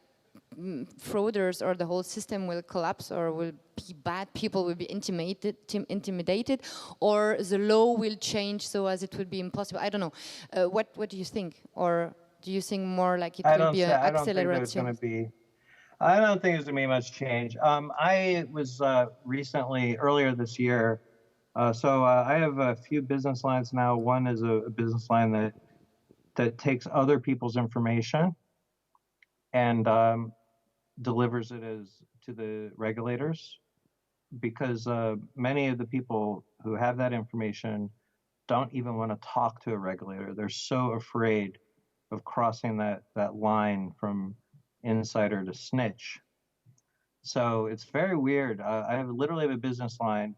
frauders or the whole system will collapse, or will be bad people will be intimidated, or the law will change so as it will be impossible? I don't know. What do you think? Or do you think more like it will be an acceleration? I don't think there's going to be much change. I was recently, earlier this year, so I have a few business lines now. One is a business line that takes other people's information and delivers it to the regulators, because many of the people who have that information don't even want to talk to a regulator. They're so afraid of crossing that line from insider to snitch. So it's very weird. I literally have a business line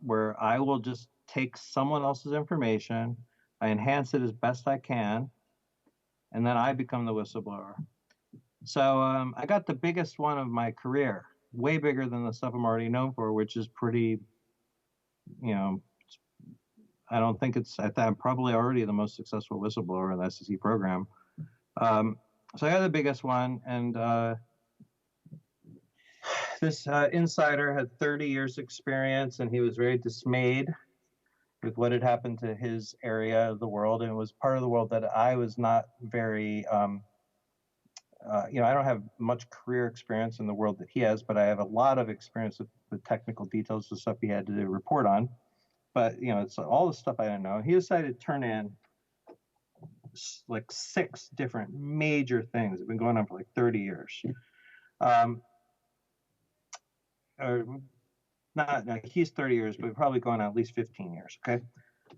where I will just take someone else's information, I enhance it as best I can, and then I become the whistleblower. So I got the biggest one of my career, way bigger than the stuff I'm already known for, which is pretty, I don't think I'm probably already the most successful whistleblower in the SEC program. So I got the biggest one, and this insider had 30 years experience, and he was very dismayed with what had happened to his area of the world, and it was part of the world that I was not very, I don't have much career experience in the world that he has, but I have a lot of experience with the technical details of stuff he had to report on. But, it's all the stuff I didn't know. He decided to turn in like 6 different major things that have been going on for like 30 years. He's 30 years, but probably going on at least 15 years, okay?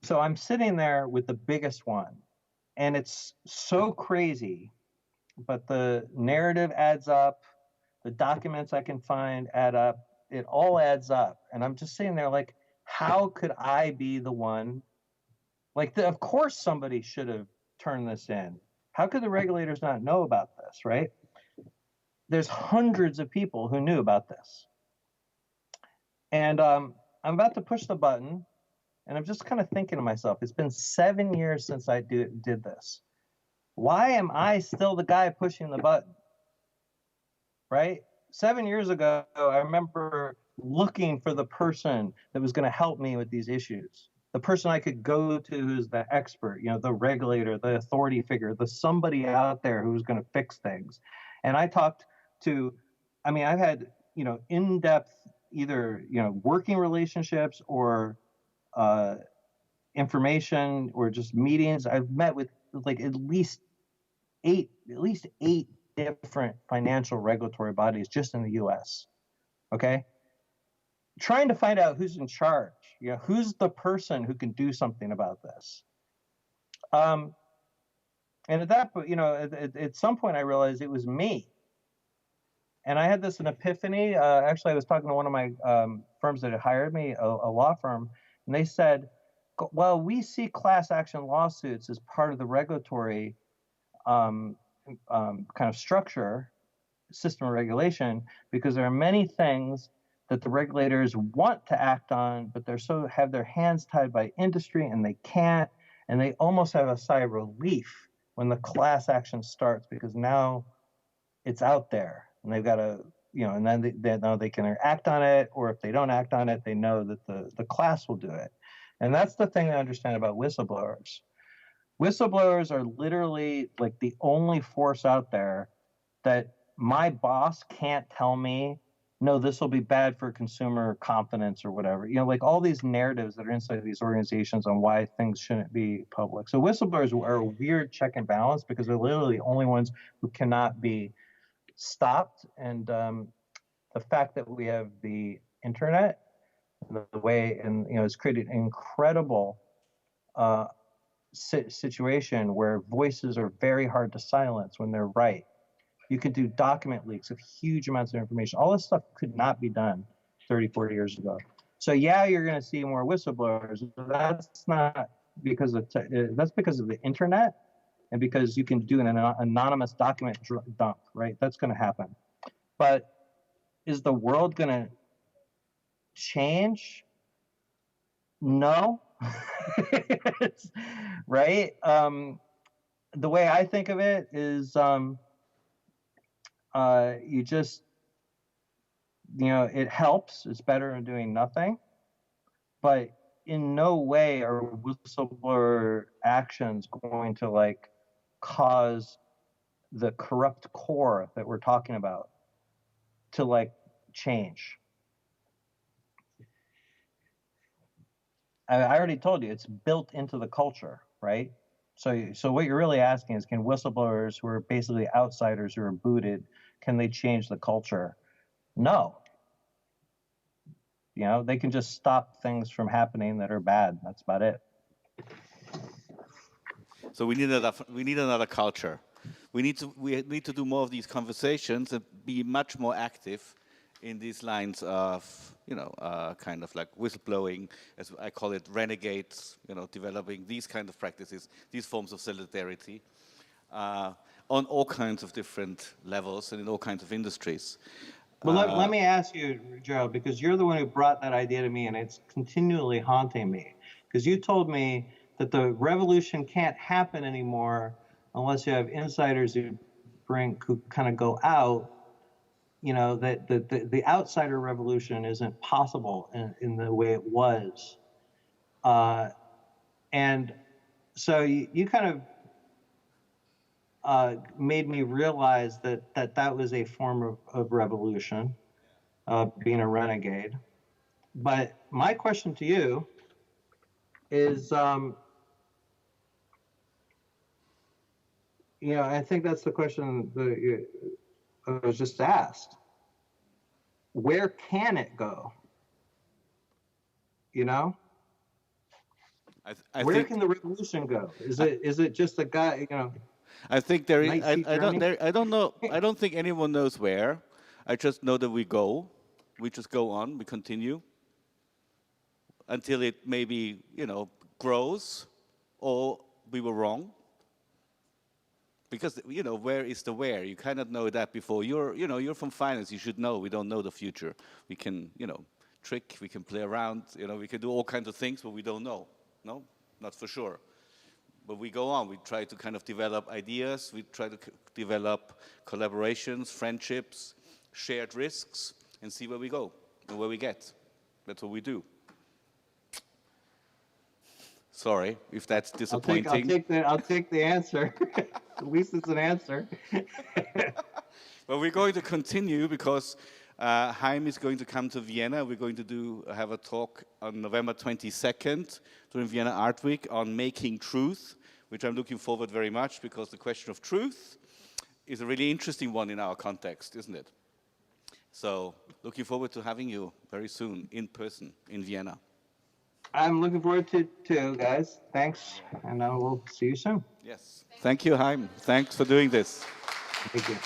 So I'm sitting there with the biggest one, and it's so crazy, but the narrative adds up, the documents I can find add up, it all adds up. And I'm just sitting there like, how could I be the one Like, of course somebody should have turned this in. How could the regulators not know about this, right? There's hundreds of people who knew about this. And I'm about to push the button, and I'm just kind of thinking to myself, it's been 7 years since I did this. Why am I still the guy pushing the button, right? 7 years ago, I remember looking for the person that was going to help me with these issues. The person I could go to who's the expert, you know, the regulator, the authority figure, the somebody out there who was going to fix things. And I talked to, I mean, I've had, you know, in-depth either, you know, working relationships or information or just meetings. I've met with like at least eight different financial regulatory bodies just in the US. Okay. Trying to find out who's in charge, you know, who's the person who can do something about this. And at that point, you know, at some point I realized it was me. And I had this an epiphany. Actually, I was talking to one of my firms that had hired me, a law firm, and they said, well, we see class action lawsuits as part of the regulatory kind of structure, system of regulation, because there are many things that the regulators want to act on, but they're so have their hands tied by industry and they can't, and they almost have a sigh of relief when the class action starts because now it's out there and they've got to, you know, and then they know they can act on it, or if they don't act on it, they know that the class will do it. And that's the thing I understand about whistleblowers. Whistleblowers are literally like the only force out there that my boss can't tell me, no, this will be bad for consumer confidence or whatever. You know, like all these narratives that are inside these organizations on why things shouldn't be public. So whistleblowers are a weird check and balance because they're literally the only ones who cannot be stopped. And the fact that we have the internet, the way, and, you know, it's created an incredible situation where voices are very hard to silence when they're right. You could do document leaks of huge amounts of information. All this stuff could not be done 30, 40 years ago. So yeah, you're going to see more whistleblowers. That's not because of that's because of the internet and because you can do an anonymous document dump, right? That's going to happen. But is the world going to change? No. Right? The way I think of it is you just, you know, it helps. It's better than doing nothing. But in no way are whistleblower actions going to like cause the corrupt core that we're talking about to like change. I already told you it's built into the culture, right? So what you're really asking is, can whistleblowers who are basically outsiders who are booted, can they change the culture? No. You know, they can just stop things from happening that are bad. That's about it. So we need another culture. We need to do more of these conversations and be much more active in these lines of, you know, kind of like whistleblowing, as I call it, renegades, you know, developing these kind of practices, these forms of solidarity on all kinds of different levels and in all kinds of industries. Well, let me ask you, Gerald, because you're the one who brought that idea to me and it's continually haunting me. Because you told me that the revolution can't happen anymore unless you have insiders who kind of go out. You know, that the outsider revolution isn't possible in the way it was. And so you kind of made me realize that was a form of revolution, being a renegade. But my question to you is, you know, I think that's the question that I was just asked. Where can it go? You know, where can the revolution go? Is it just a guy? You know, I think there is. I don't know. I don't think anyone knows where. I just know that we go. We just go on. We continue until it maybe, you know, grows, or we were wrong. Because, you know, where is the where? You cannot know that before. You're from finance, you should know. We don't know the future. We can, you know, trick, we can play around, you know, we can do all kinds of things, but we don't know. No, not for sure. But we go on, we try to kind of develop ideas, we try to develop collaborations, friendships, shared risks, and see where we go and where we get. That's what we do. Sorry if that's disappointing. I'll take the answer. At least it's an answer. Well, we're going to continue because Haim is going to come to Vienna. We're going to have a talk on November 22nd during Vienna Art Week on making truth, which I'm looking forward very much because the question of truth is a really interesting one in our context, isn't it? So, looking forward to having you very soon in person in Vienna. I'm looking forward to too, guys. Thanks, and we'll see you soon. Yes. Thank you, Haim. Thanks for doing this. Thank you.